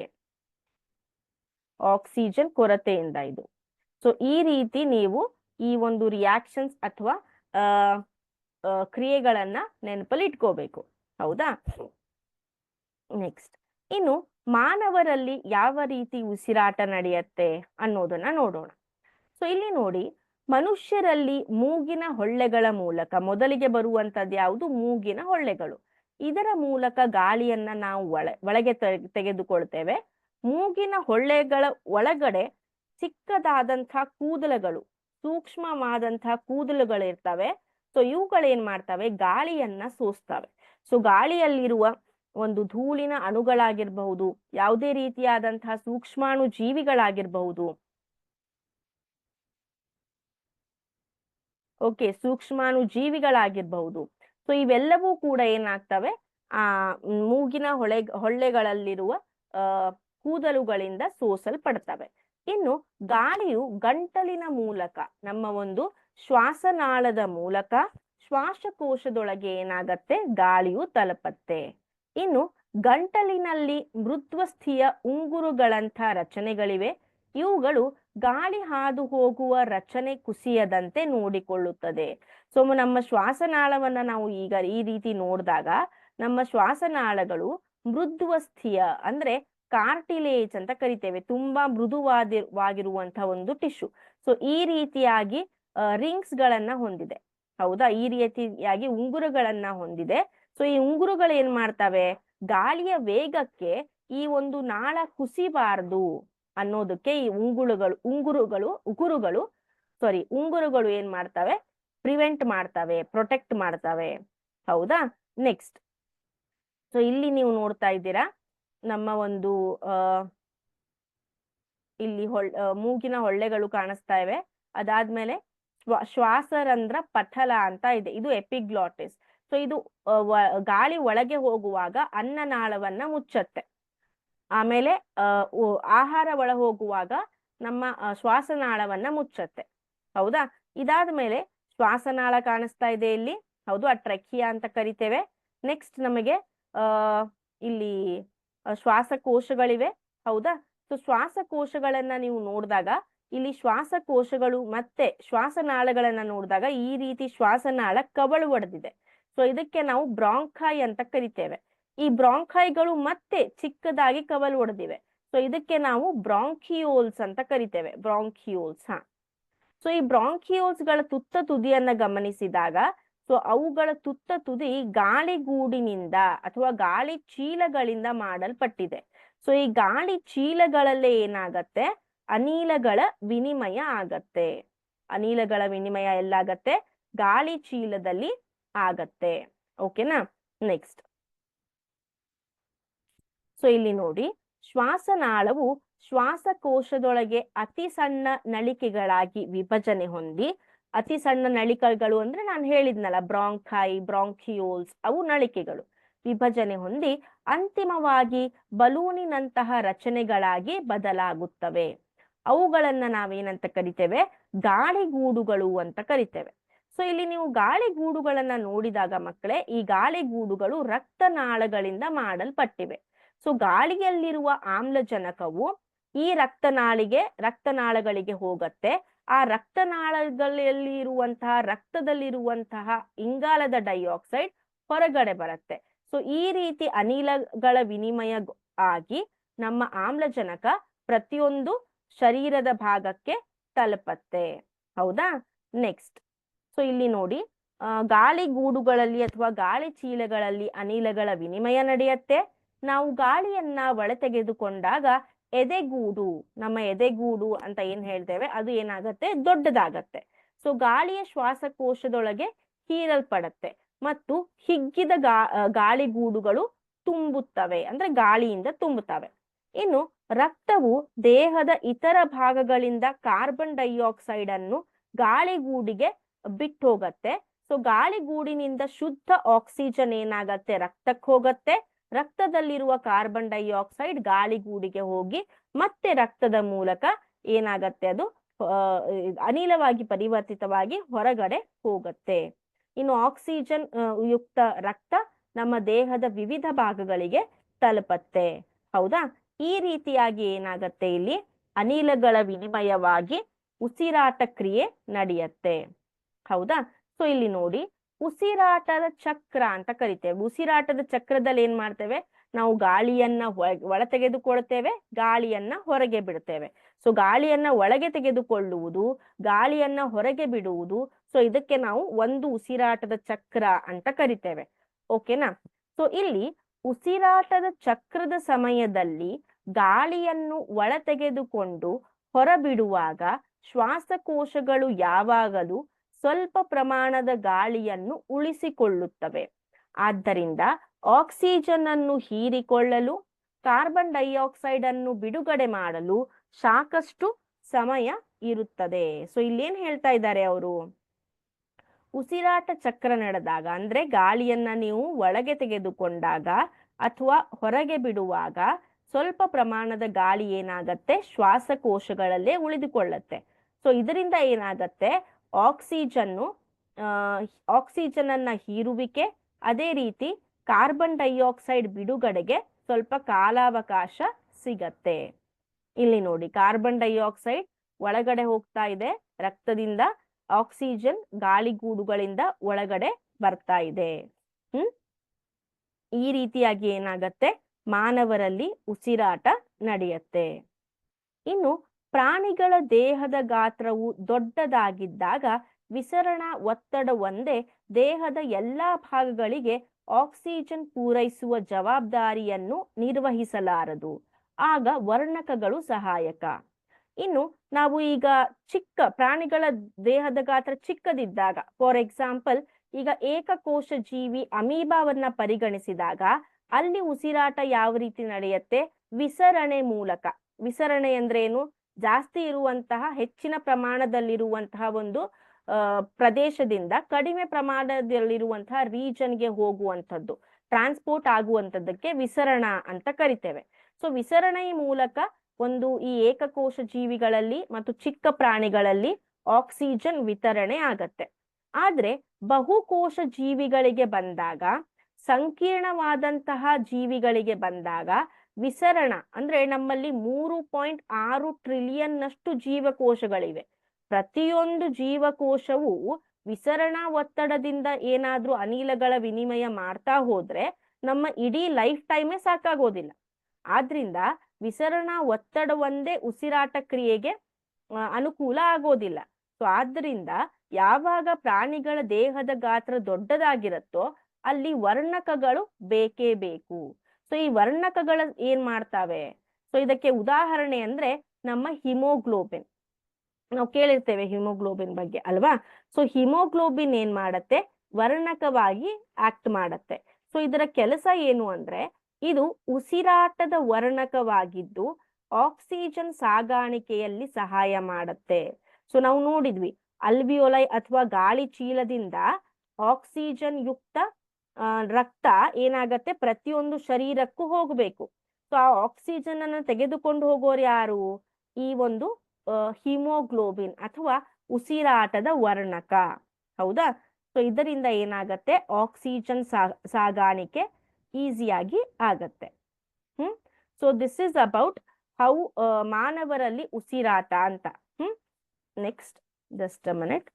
ಆಕ್ಸಿಜನ್ ಕೊರತೆಯಿಂದ ಇದು. ಸೊ ಈ ರೀತಿ ನೀವು ಈ ಒಂದು ರಿಯಾಕ್ಷನ್ಸ್ ಅಥವಾ ಕ್ರಿಯೆಗಳನ್ನ ನೆನಪಲ್ಲಿ ಇಟ್ಕೋಬೇಕು. ಹೌದಾ? ನೆಕ್ಸ್ಟ್, ಇನ್ನು ಮಾನವರಲ್ಲಿ ಯಾವ ರೀತಿ ಉಸಿರಾಟ ನಡೆಯುತ್ತೆ ಅನ್ನೋದನ್ನ ನೋಡೋಣ. ಸೊ ಇಲ್ಲಿ ನೋಡಿ, ಮನುಷ್ಯರಲ್ಲಿ ಮೂಗಿನ ಹೊಳ್ಳೆಗಳ ಮೂಲಕ ಮೊದಲಿಗೆ ಬರುವಂತದ್ದು ಯಾವುದು? ಮೂಗಿನ ಹೊಳ್ಳೆಗಳು. ಇದರ ಮೂಲಕ ಗಾಳಿಯನ್ನ ನಾವು ಒಳಗೆ ತೆಗೆದುಕೊಳ್ತೇವೆ. ಮೂಗಿನ ಹೊಳ್ಳೆಗಳ ಒಳಗಡೆ ಚಿಕ್ಕದಾದಂತಹ ಕೂದಲುಗಳು, ಸೂಕ್ಷ್ಮವಾದಂತಹ ಕೂದಲುಗಳು ಇರ್ತವೆ. ಸೊ ಇವುಗಳೇನ್ ಮಾಡ್ತವೆ, ಗಾಳಿಯನ್ನ ಸೋಸ್ತವೆ. ಸೊ ಗಾಳಿಯಲ್ಲಿರುವ ಒಂದು ಧೂಳಿನ ಅಣುಗಳಾಗಿರ್ಬಹುದು, ಯಾವುದೇ ರೀತಿಯಾದಂತಹ ಸೂಕ್ಷ್ಮಾಣು ಜೀವಿಗಳಾಗಿರ್ಬಹುದು, ಸೂಕ್ಷ್ಮಾಣು ಜೀವಿಗಳಾಗಿರ್ಬಹುದು. ಸೊ ಇವೆಲ್ಲವೂ ಕೂಡ ಏನಾಗ್ತವೆ, ಮೂಗಿನ ಹೊಳ್ಳೆಗಳಲ್ಲಿರುವ ಕೂದಲುಗಳಿಂದ ಸೋಸಲ್ಪಡ್ತವೆ. ಇನ್ನು ಗಾಳಿಯು ಗಂಟಲಿನ ಮೂಲಕ, ನಮ್ಮ ಒಂದು ಶ್ವಾಸನಾಳದ ಮೂಲಕ ಶ್ವಾಸಕೋಶದೊಳಗೆ ಏನಾಗತ್ತೆ, ಗಾಳಿಯು ತಲುಪತ್ತೆ. ಇನ್ನು ಗಂಟಲಿನಲ್ಲಿ ಮೃದ್ವಸ್ಥಿಯ ಉಂಗುರುಗಳಂಥ ರಚನೆಗಳಿವೆ. ಇವುಗಳು ಗಾಳಿ ಹಾದು ಹೋಗುವ ರಚನೆ ಕುಸಿಯದಂತೆ ನೋಡಿಕೊಳ್ಳುತ್ತದೆ. ಸೊ ನಮ್ಮ ಶ್ವಾಸನಾಳವನ್ನ ನಾವು ಈಗ ಈ ರೀತಿ ನೋಡಿದಾಗ ನಮ್ಮ ಶ್ವಾಸನಾಳಗಳು ಮೃದ್ವಸ್ಥಿಯ ಅಂದ್ರೆ ಕಾರ್ಟಿಲೇಜ್ ಅಂತ ಕರಿತೇವೆ, ತುಂಬಾ ಮೃದುವಾಗಿರುವಂತಹ ಒಂದು ಟಿಶ್ಯೂ. ಸೊ ಈ ರೀತಿಯಾಗಿ ರಿಂಗ್ಸ್ ಗಳನ್ನ ಹೊಂದಿದೆ. ಹೌದಾ? ಈ ರೀತಿಯಾಗಿ ಉಂಗುರುಗಳನ್ನ ಹೊಂದಿದೆ. ಸೊ ಈ ಉಂಗುರುಗಳು ಏನ್ ಮಾಡ್ತವೆ, ಗಾಳಿಯ ವೇಗಕ್ಕೆ ಈ ಒಂದು ನಾಳ ಕುಸಿಬಾರದು ಅನ್ನೋದಕ್ಕೆ ಈ ಉಂಗುರುಗಳು ಏನ್ ಮಾಡ್ತವೆ, ಪ್ರಿವೆಂಟ್ ಮಾಡ್ತವೆ, ಪ್ರೊಟೆಕ್ಟ್ ಮಾಡ್ತವೆ. ಹೌದಾ? ನೆಕ್ಸ್ಟ್, ಸೊ ಇಲ್ಲಿ ನೀವು ನೋಡ್ತಾ ಇದ್ದೀರಾ, ನಮ್ಮ ಒಂದು ಇಲ್ಲಿ ಮೂಗಿನ ಹೊಳ್ಳೆಗಳು ಕಾಣಿಸ್ತಾ ಇವೆ. ಅದಾದ್ಮೇಲೆ ಶ್ವಾಸರಂಧ್ರ ಪಟಲ ಅಂತ ಇದೆ, ಇದು ಎಪಿಗ್ಲಾಟಿಸ್. ಸೊ ಇದು ಗಾಳಿ ಒಳಗೆ ಹೋಗುವಾಗ ಅನ್ನನಾಳವನ್ನ ಮುಚ್ಚತ್ತೆ. ಆಮೇಲೆ ಆಹಾರ ಒಳ ಹೋಗುವಾಗ ನಮ್ಮ ಶ್ವಾಸನಾಳವನ್ನ ಮುಚ್ಚತ್ತೆ. ಹೌದಾ? ಇದಾದ್ಮೇಲೆ ಶ್ವಾಸನಾಳ ಕಾಣಿಸ್ತಾ ಇದೆ ಇಲ್ಲಿ, ಹೌದು, ಟ್ರೆಕಿಯಾ ಅಂತ ಕರಿತೇವೆ. ನೆಕ್ಸ್ಟ್ ನಮಗೆ ಇಲ್ಲಿ ಶ್ವಾಸಕೋಶಗಳಿವೆ. ಹೌದಾ? ಸೊ ಶ್ವಾಸಕೋಶಗಳನ್ನ ನೀವು ನೋಡಿದಾಗ ಇಲ್ಲಿ ಶ್ವಾಸಕೋಶಗಳು ಮತ್ತೆ ಶ್ವಾಸನಾಳಗಳನ್ನ ನೋಡಿದಾಗ ಈ ರೀತಿ ಶ್ವಾಸನಾಳ ಕವಳು ಒಡೆದಿದೆ. ಸೊ ಇದಕ್ಕೆ ನಾವು ಬ್ರಾಂಕೈ ಅಂತ ಕರಿತೇವೆ. ಈ ಬ್ರಾಂಕೈಗಳು ಮತ್ತೆ ಚಿಕ್ಕದಾಗಿ ಕವಲು ಒಡೆದಿವೆ. ಸೊ ಇದಕ್ಕೆ ನಾವು ಬ್ರಾಂಕಿಯೋಲ್ಸ್ ಅಂತ ಕರಿತೇವೆ, ಬ್ರಾಂಕಿಯೋಲ್ಸ್. ಸೊ ಈ ಬ್ರಾಂಕಿಯೋಲ್ಸ್ ಗಳ ತುತ್ತ ತುದಿಯನ್ನ ಗಮನಿಸಿದಾಗ, ಸೊ ಅವುಗಳ ತುತ್ತ ತುದಿ ಗಾಳಿಗೂಡಿನಿಂದ ಅಥವಾ ಗಾಳಿ ಚೀಲಗಳಿಂದ ಮಾಡಲ್ಪಟ್ಟಿದೆ. ಸೊ ಈ ಗಾಳಿ ಚೀಲಗಳಲ್ಲೇ ಏನಾಗತ್ತೆ, ಅನಿಲಗಳ ವಿನಿಮಯ ಆಗತ್ತೆ. ಅನಿಲಗಳ ವಿನಿಮಯ ಎಲ್ಲಾಗತ್ತೆ, ಗಾಳಿ ಚೀಲದಲ್ಲಿ ಆಗತ್ತೆ. ಓಕೆನಾ? ನೆಕ್ಸ್ಟ್, ಸೊ ಇಲ್ಲಿ ನೋಡಿ, ಶ್ವಾಸನಾಳವು ಶ್ವಾಸಕೋಶದೊಳಗೆ ಅತಿ ಸಣ್ಣ ನಳಿಕೆಗಳಾಗಿ ವಿಭಜನೆ ಹೊಂದಿ, ಅತಿ ಸಣ್ಣ ನಳಿಕೆಗಳು ಅಂದ್ರೆ ನಾನು ಹೇಳಿದ್ನಲ್ಲ, ಬ್ರಾಂಕೈ, ಬ್ರಾಂಕಿಯೋಲ್ಸ್, ಅವು ನಳಿಕೆಗಳು ವಿಭಜನೆ ಹೊಂದಿ ಅಂತಿಮವಾಗಿ ಬಲೂನಿನಂತಹ ರಚನೆಗಳಾಗಿ ಬದಲಾಗುತ್ತವೆ. ಅವುಗಳನ್ನ ನಾವೇನಂತ ಕರಿತೇವೆ, ಗಾಳಿಗೂಡುಗಳು ಅಂತ ಕರಿತೇವೆ. ಸೊ ಇಲ್ಲಿ ನೀವು ಗಾಳಿಗೂಡುಗಳನ್ನ ನೋಡಿದಾಗ ಮಕ್ಕಳೇ, ಈ ಗಾಳಿಗೂಡುಗಳು ರಕ್ತನಾಳಗಳಿಂದ ಮಾಡಲ್ಪಟ್ಟಿವೆ. ಸೊ ಗಾಳಿಯಲ್ಲಿರುವ ಆಮ್ಲಜನಕವು ಈ ರಕ್ತನಾಳಗಳಿಗೆ ಹೋಗತ್ತೆ. ಆ ರಕ್ತನಾಳಗಳಲ್ಲಿ ಇರುವಂತಹ ರಕ್ತದಲ್ಲಿರುವಂತಹ ಇಂಗಾಲದ ಡೈಆಕ್ಸೈಡ್ ಹೊರಗಡೆ ಬರುತ್ತೆ. ಸೊ ಈ ರೀತಿ ಅನಿಲಗಳ ವಿನಿಮಯ ಆಗಿ ನಮ್ಮ ಆಮ್ಲಜನಕ ಪ್ರತಿಯೊಂದು ಶರೀರದ ಭಾಗಕ್ಕೆ ತಲುಪತ್ತೆ. ಹೌದಾ? ನೆಕ್ಸ್ಟ್, ಸೊ ಇಲ್ಲಿ ನೋಡಿ, ಗಾಳಿಗೂಡುಗಳಲ್ಲಿ ಅಥವಾ ಗಾಳಿ ಚೀಲಗಳಲ್ಲಿ ಅನಿಲಗಳ ವಿನಿಮಯ ನಡೆಯುತ್ತೆ. ನಾವು ಗಾಳಿಯನ್ನ ಒಳ ತೆಗೆದುಕೊಂಡಾಗ ಎದೆಗೂಡು, ನಮ್ಮ ಎದೆಗೂಡು ಅಂತ ಏನ್ ಹೇಳ್ತೇವೆ, ಅದು ಏನಾಗತ್ತೆ, ದೊಡ್ಡದಾಗತ್ತೆ. ಸೊ ಗಾಳಿಯ ಶ್ವಾಸಕೋಶದೊಳಗೆ ಹೀರಲ್ಪಡತ್ತೆ ಮತ್ತು ಹಿಗ್ಗಿದ ಗಾಳಿಗೂಡುಗಳು ತುಂಬುತ್ತವೆ, ಅಂದ್ರೆ ಗಾಳಿಯಿಂದ ತುಂಬುತ್ತವೆ. ಇನ್ನು ರಕ್ತವು ದೇಹದ ಇತರ ಭಾಗಗಳಿಂದ ಕಾರ್ಬನ್ ಡೈಆಕ್ಸೈಡ್ ಅನ್ನು ಗಾಳಿಗೂಡಿಗೆ ಬಿಟ್ಟು ಹೋಗತ್ತೆ. ಸೊ ಗಾಳಿಗೂಡಿನಿಂದ ಶುದ್ಧ ಆಕ್ಸಿಜನ್ ಏನಾಗತ್ತೆ, ರಕ್ತಕ್ಕೆ ಹೋಗತ್ತೆ. ರಕ್ತದಲ್ಲಿರುವ ಕಾರ್ಬನ್ ಡೈಆಕ್ಸೈಡ್ ಗಾಳಿಗೂಡಿಗೆ ಹೋಗಿ ಮತ್ತೆ ರಕ್ತದ ಮೂಲಕ ಏನಾಗತ್ತೆ, ಅದು ಅನಿಲವಾಗಿ ಪರಿವರ್ತಿತವಾಗಿ ಹೊರಗಡೆ ಹೋಗತ್ತೆ. ಇನ್ನು ಆಕ್ಸಿಜನ್ ಯುಕ್ತ ರಕ್ತ ನಮ್ಮ ದೇಹದ ವಿವಿಧ ಭಾಗಗಳಿಗೆ ತಲುಪತ್ತೆ. ಹೌದಾ? ಈ ರೀತಿಯಾಗಿ ಏನಾಗತ್ತೆ, ಇಲ್ಲಿ ಅನಿಲಗಳ ವಿನಿಮಯವಾಗಿ ಉಸಿರಾಟ ಕ್ರಿಯೆ ನಡೆಯುತ್ತೆ. ಹೌದಾ? ಸೊ ಇಲ್ಲಿ ನೋಡಿ, ಉಸಿರಾಟದ ಚಕ್ರ ಅಂತ ಕರಿತೇವೆ. ಉಸಿರಾಟದ ಚಕ್ರದಲ್ಲಿ ಏನ್ ಮಾಡ್ತೇವೆ, ನಾವು ಗಾಳಿಯನ್ನ ಒಳ ತೆಗೆದುಕೊಳ್ತೇವೆ, ಗಾಳಿಯನ್ನ ಹೊರಗೆ ಬಿಡ್ತೇವೆ. ಸೊ ಗಾಳಿಯನ್ನ ಒಳಗೆ ತೆಗೆದುಕೊಳ್ಳುವುದು, ಗಾಳಿಯನ್ನ ಹೊರಗೆ ಬಿಡುವುದು, ಸೊ ಇದಕ್ಕೆ ನಾವು ಒಂದು ಉಸಿರಾಟದ ಚಕ್ರ ಅಂತ ಕರಿತೇವೆ. ಓಕೆನಾ? ಸೊ ಇಲ್ಲಿ ಉಸಿರಾಟದ ಚಕ್ರದ ಸಮಯದಲ್ಲಿ ಗಾಳಿಯನ್ನು ಒಳ ತೆಗೆದುಕೊಂಡು ಹೊರಬಿಡುವಾಗ ಶ್ವಾಸಕೋಶಗಳು ಯಾವಾಗಲೂ ಸ್ವಲ್ಪ ಪ್ರಮಾಣದ ಗಾಳಿಯನ್ನು ಉಳಿಸಿಕೊಳ್ಳುತ್ತವೆ. ಆದ್ದರಿಂದ ಆಕ್ಸಿಜನ್ ಅನ್ನು ಹೀರಿಕೊಳ್ಳಲು, ಕಾರ್ಬನ್ ಡೈಆಕ್ಸೈಡ್ ಅನ್ನು ಬಿಡುಗಡೆ ಮಾಡಲು ಸಾಕಷ್ಟು ಸಮಯ ಇರುತ್ತದೆ. ಸೊ ಇಲ್ಲೇನ್ ಹೇಳ್ತಾ ಇದ್ದಾರೆ ಅವರು, ಉಸಿರಾಟ ಚಕ್ರ ನಡೆದಾಗ, ಅಂದ್ರೆ ಗಾಳಿಯನ್ನ ನೀವು ಒಳಗೆ ತೆಗೆದುಕೊಂಡಾಗ ಅಥವಾ ಹೊರಗೆ ಬಿಡುವಾಗ ಸ್ವಲ್ಪ ಪ್ರಮಾಣದ ಗಾಳಿ ಏನಾಗತ್ತೆ, ಶ್ವಾಸಕೋಶಗಳಲ್ಲೇ ಉಳಿದುಕೊಳ್ಳತ್ತೆ. ಸೊ ಇದರಿಂದ ಏನಾಗತ್ತೆ, ಆಕ್ಸಿಜನ್ ಅನ್ನ ಹೀರುವಿಕೆ, ಅದೇ ರೀತಿ ಕಾರ್ಬನ್ ಡೈಆಕ್ಸೈಡ್ ಬಿಡುಗಡೆಗೆ ಸ್ವಲ್ಪ ಕಾಲಾವಕಾಶ ಸಿಗತ್ತೆ. ಇಲ್ಲಿ ನೋಡಿ, ಕಾರ್ಬನ್ ಡೈಆಕ್ಸೈಡ್ ಒಳಗಡೆ ಹೋಗ್ತಾ ಇದೆ ರಕ್ತದಿಂದ, ಆಕ್ಸಿಜನ್ ಗಾಳಿಗೂಡುಗಳಿಂದ ಒಳಗಡೆ ಬರ್ತಾ ಇದೆ. ಈ ರೀತಿಯಾಗಿ ಏನಾಗತ್ತೆ, ಮಾನವರಲ್ಲಿ ಉಸಿರಾಟ ನಡೆಯುತ್ತೆ. ಇನ್ನು ಪ್ರಾಣಿಗಳ ದೇಹದ ಗಾತ್ರವು ದೊಡ್ಡದಾಗಿದ್ದಾಗ ವಿಸರಣಾ ಒತ್ತಡ ಒಂದೇ ದೇಹದ ಎಲ್ಲಾ ಭಾಗಗಳಿಗೆ ಆಕ್ಸಿಜನ್ ಪೂರೈಸುವ ಜವಾಬ್ದಾರಿಯನ್ನು ನಿರ್ವಹಿಸಲಾರದು. ಆಗ ವರ್ಣಕಗಳು ಸಹಾಯಕ. ಇನ್ನು ನಾವು ಈಗ ಪ್ರಾಣಿಗಳ ದೇಹದ ಗಾತ್ರ ಚಿಕ್ಕದಿದ್ದಾಗ, ಫಾರ್ ಎಕ್ಸಾಂಪಲ್ ಈಗ ಏಕಕೋಶ ಜೀವಿ ಅಮೀಬಾವನ್ನ ಪರಿಗಣಿಸಿದಾಗ ಅಲ್ಲಿ ಉಸಿರಾಟ ಯಾವ ರೀತಿ ನಡೆಯುತ್ತೆ, ವಿಸರಣೆ ಮೂಲಕ. ವಿಸರಣೆ ಅಂದ್ರೆ ಏನು, ಜಾಸ್ತಿ ಇರುವಂತಹ, ಹೆಚ್ಚಿನ ಪ್ರಮಾಣದಲ್ಲಿರುವಂತಹ ಒಂದು ಪ್ರದೇಶದಿಂದ ಕಡಿಮೆ ಪ್ರಮಾಣದಲ್ಲಿರುವಂತಹ ರೀಜನ್ಗೆ ಹೋಗುವಂಥದ್ದು, ಟ್ರಾನ್ಸ್ಪೋರ್ಟ್ ಆಗುವಂಥದ್ದಕ್ಕೆ ವಿಸರಣ ಅಂತ ಕರಿತೇವೆ. ಸೊ ವಿಸರಣೆಯ ಮೂಲಕ ಈ ಏಕಕೋಶ ಜೀವಿಗಳಲ್ಲಿ ಮತ್ತು ಚಿಕ್ಕ ಪ್ರಾಣಿಗಳಲ್ಲಿ ಆಕ್ಸಿಜನ್ ವಿತರಣೆ ಆಗತ್ತೆ. ಆದ್ರೆ ಬಹುಕೋಶ ಜೀವಿಗಳಿಗೆ ಬಂದಾಗ, ಸಂಕೀರ್ಣವಾದಂತಹ ಜೀವಿಗಳಿಗೆ ಬಂದಾಗ ವಿಸರಣ ಅಂದ್ರೆ ನಮ್ಮಲ್ಲಿ 3.6 ಟ್ರಿಲಿಯನ್ ನಷ್ಟು ಜೀವಕೋಶಗಳಿವೆ. ಪ್ರತಿಯೊಂದು ಜೀವಕೋಶವು ವಿಸರಣಾ ಒತ್ತಡದಿಂದ ಏನಾದ್ರೂ ಅನಿಲಗಳ ವಿನಿಮಯ ಮಾಡ್ತಾ ಹೋದ್ರೆ ನಮ್ಮ ಇಡೀ ಲೈಫ್ ಟೈಮೇ ಸಾಕಾಗೋದಿಲ್ಲ. ಆದ್ರಿಂದ ವಿಸರಣಾ ಒತ್ತಡ ಒಂದೇ ಉಸಿರಾಟ ಕ್ರಿಯೆಗೆ ಅನುಕೂಲ ಆಗೋದಿಲ್ಲ. ಸೊ ಆದ್ರಿಂದ ಯಾವಾಗ ಪ್ರಾಣಿಗಳ ದೇಹದ ಗಾತ್ರ ದೊಡ್ಡದಾಗಿರುತ್ತೋ ಅಲ್ಲಿ ವರ್ಣಕಗಳು ಬೇಕೇ ಬೇಕು. ಸೊ ಈ ವರ್ಣಕಗಳು ಏನ್ ಮಾಡ್ತಾವೆ, ಸೊ ಇದಕ್ಕೆ ಉದಾಹರಣೆ ಅಂದ್ರೆ ನಮ್ಮ ಹಿಮೋಗ್ಲೋಬಿನ್. ನಾವು ಕೇಳಿರ್ತೇವೆ ಹಿಮೋಗ್ಲೋಬಿನ್ ಬಗ್ಗೆ ಅಲ್ವಾ. ಸೊ ಹಿಮೋಗ್ಲೋಬಿನ್ ಏನ್ ಮಾಡತ್ತೆ, ವರ್ಣಕವಾಗಿ ಆಕ್ಟ್ ಮಾಡತ್ತೆ. ಸೊ ಇದರ ಕೆಲಸ ಏನು ಅಂದ್ರೆ, ಇದು ಉಸಿರಾಟದ ವರ್ಣಕವಾಗಿದ್ದು ಆಕ್ಸಿಜನ್ ಸಾಗಾಣಿಕೆಯಲ್ಲಿ ಸಹಾಯ ಮಾಡತ್ತೆ. ಸೊ ನಾವು ನೋಡಿದ್ವಿ, ಅಲ್ವಿಯೋಲೈ ಅಥವಾ ಗಾಳಿ ಚೀಲದಿಂದ ಆಕ್ಸಿಜನ್ ಯುಕ್ತ ರಕ್ತ ಏನಾಗತ್ತೆ, ಪ್ರತಿಯೊಂದು ಶರೀರಕ್ಕೂ ಹೋಗಬೇಕು. ಸೊ ಆ ಆಕ್ಸಿಜನ್ ಅನ್ನು ತೆಗೆದುಕೊಂಡು ಹೋಗೋರು ಯಾರು, ಈ ಒಂದು ಹಿಮೋಗ್ಲೋಬಿನ್ ಅಥವಾ ಉಸಿರಾಟದ ವರ್ಣಕ. ಹೌದಾ? ಸೊ ಇದರಿಂದ ಏನಾಗತ್ತೆ, ಆಕ್ಸಿಜನ್ ಸಾಗಾಣಿಕೆ ಈಸಿಯಾಗಿ ಆಗತ್ತೆ. So this is about how ಮಾನವರಲ್ಲಿ ಉಸಿರಾಟ ಅಂತ. Next just a minute.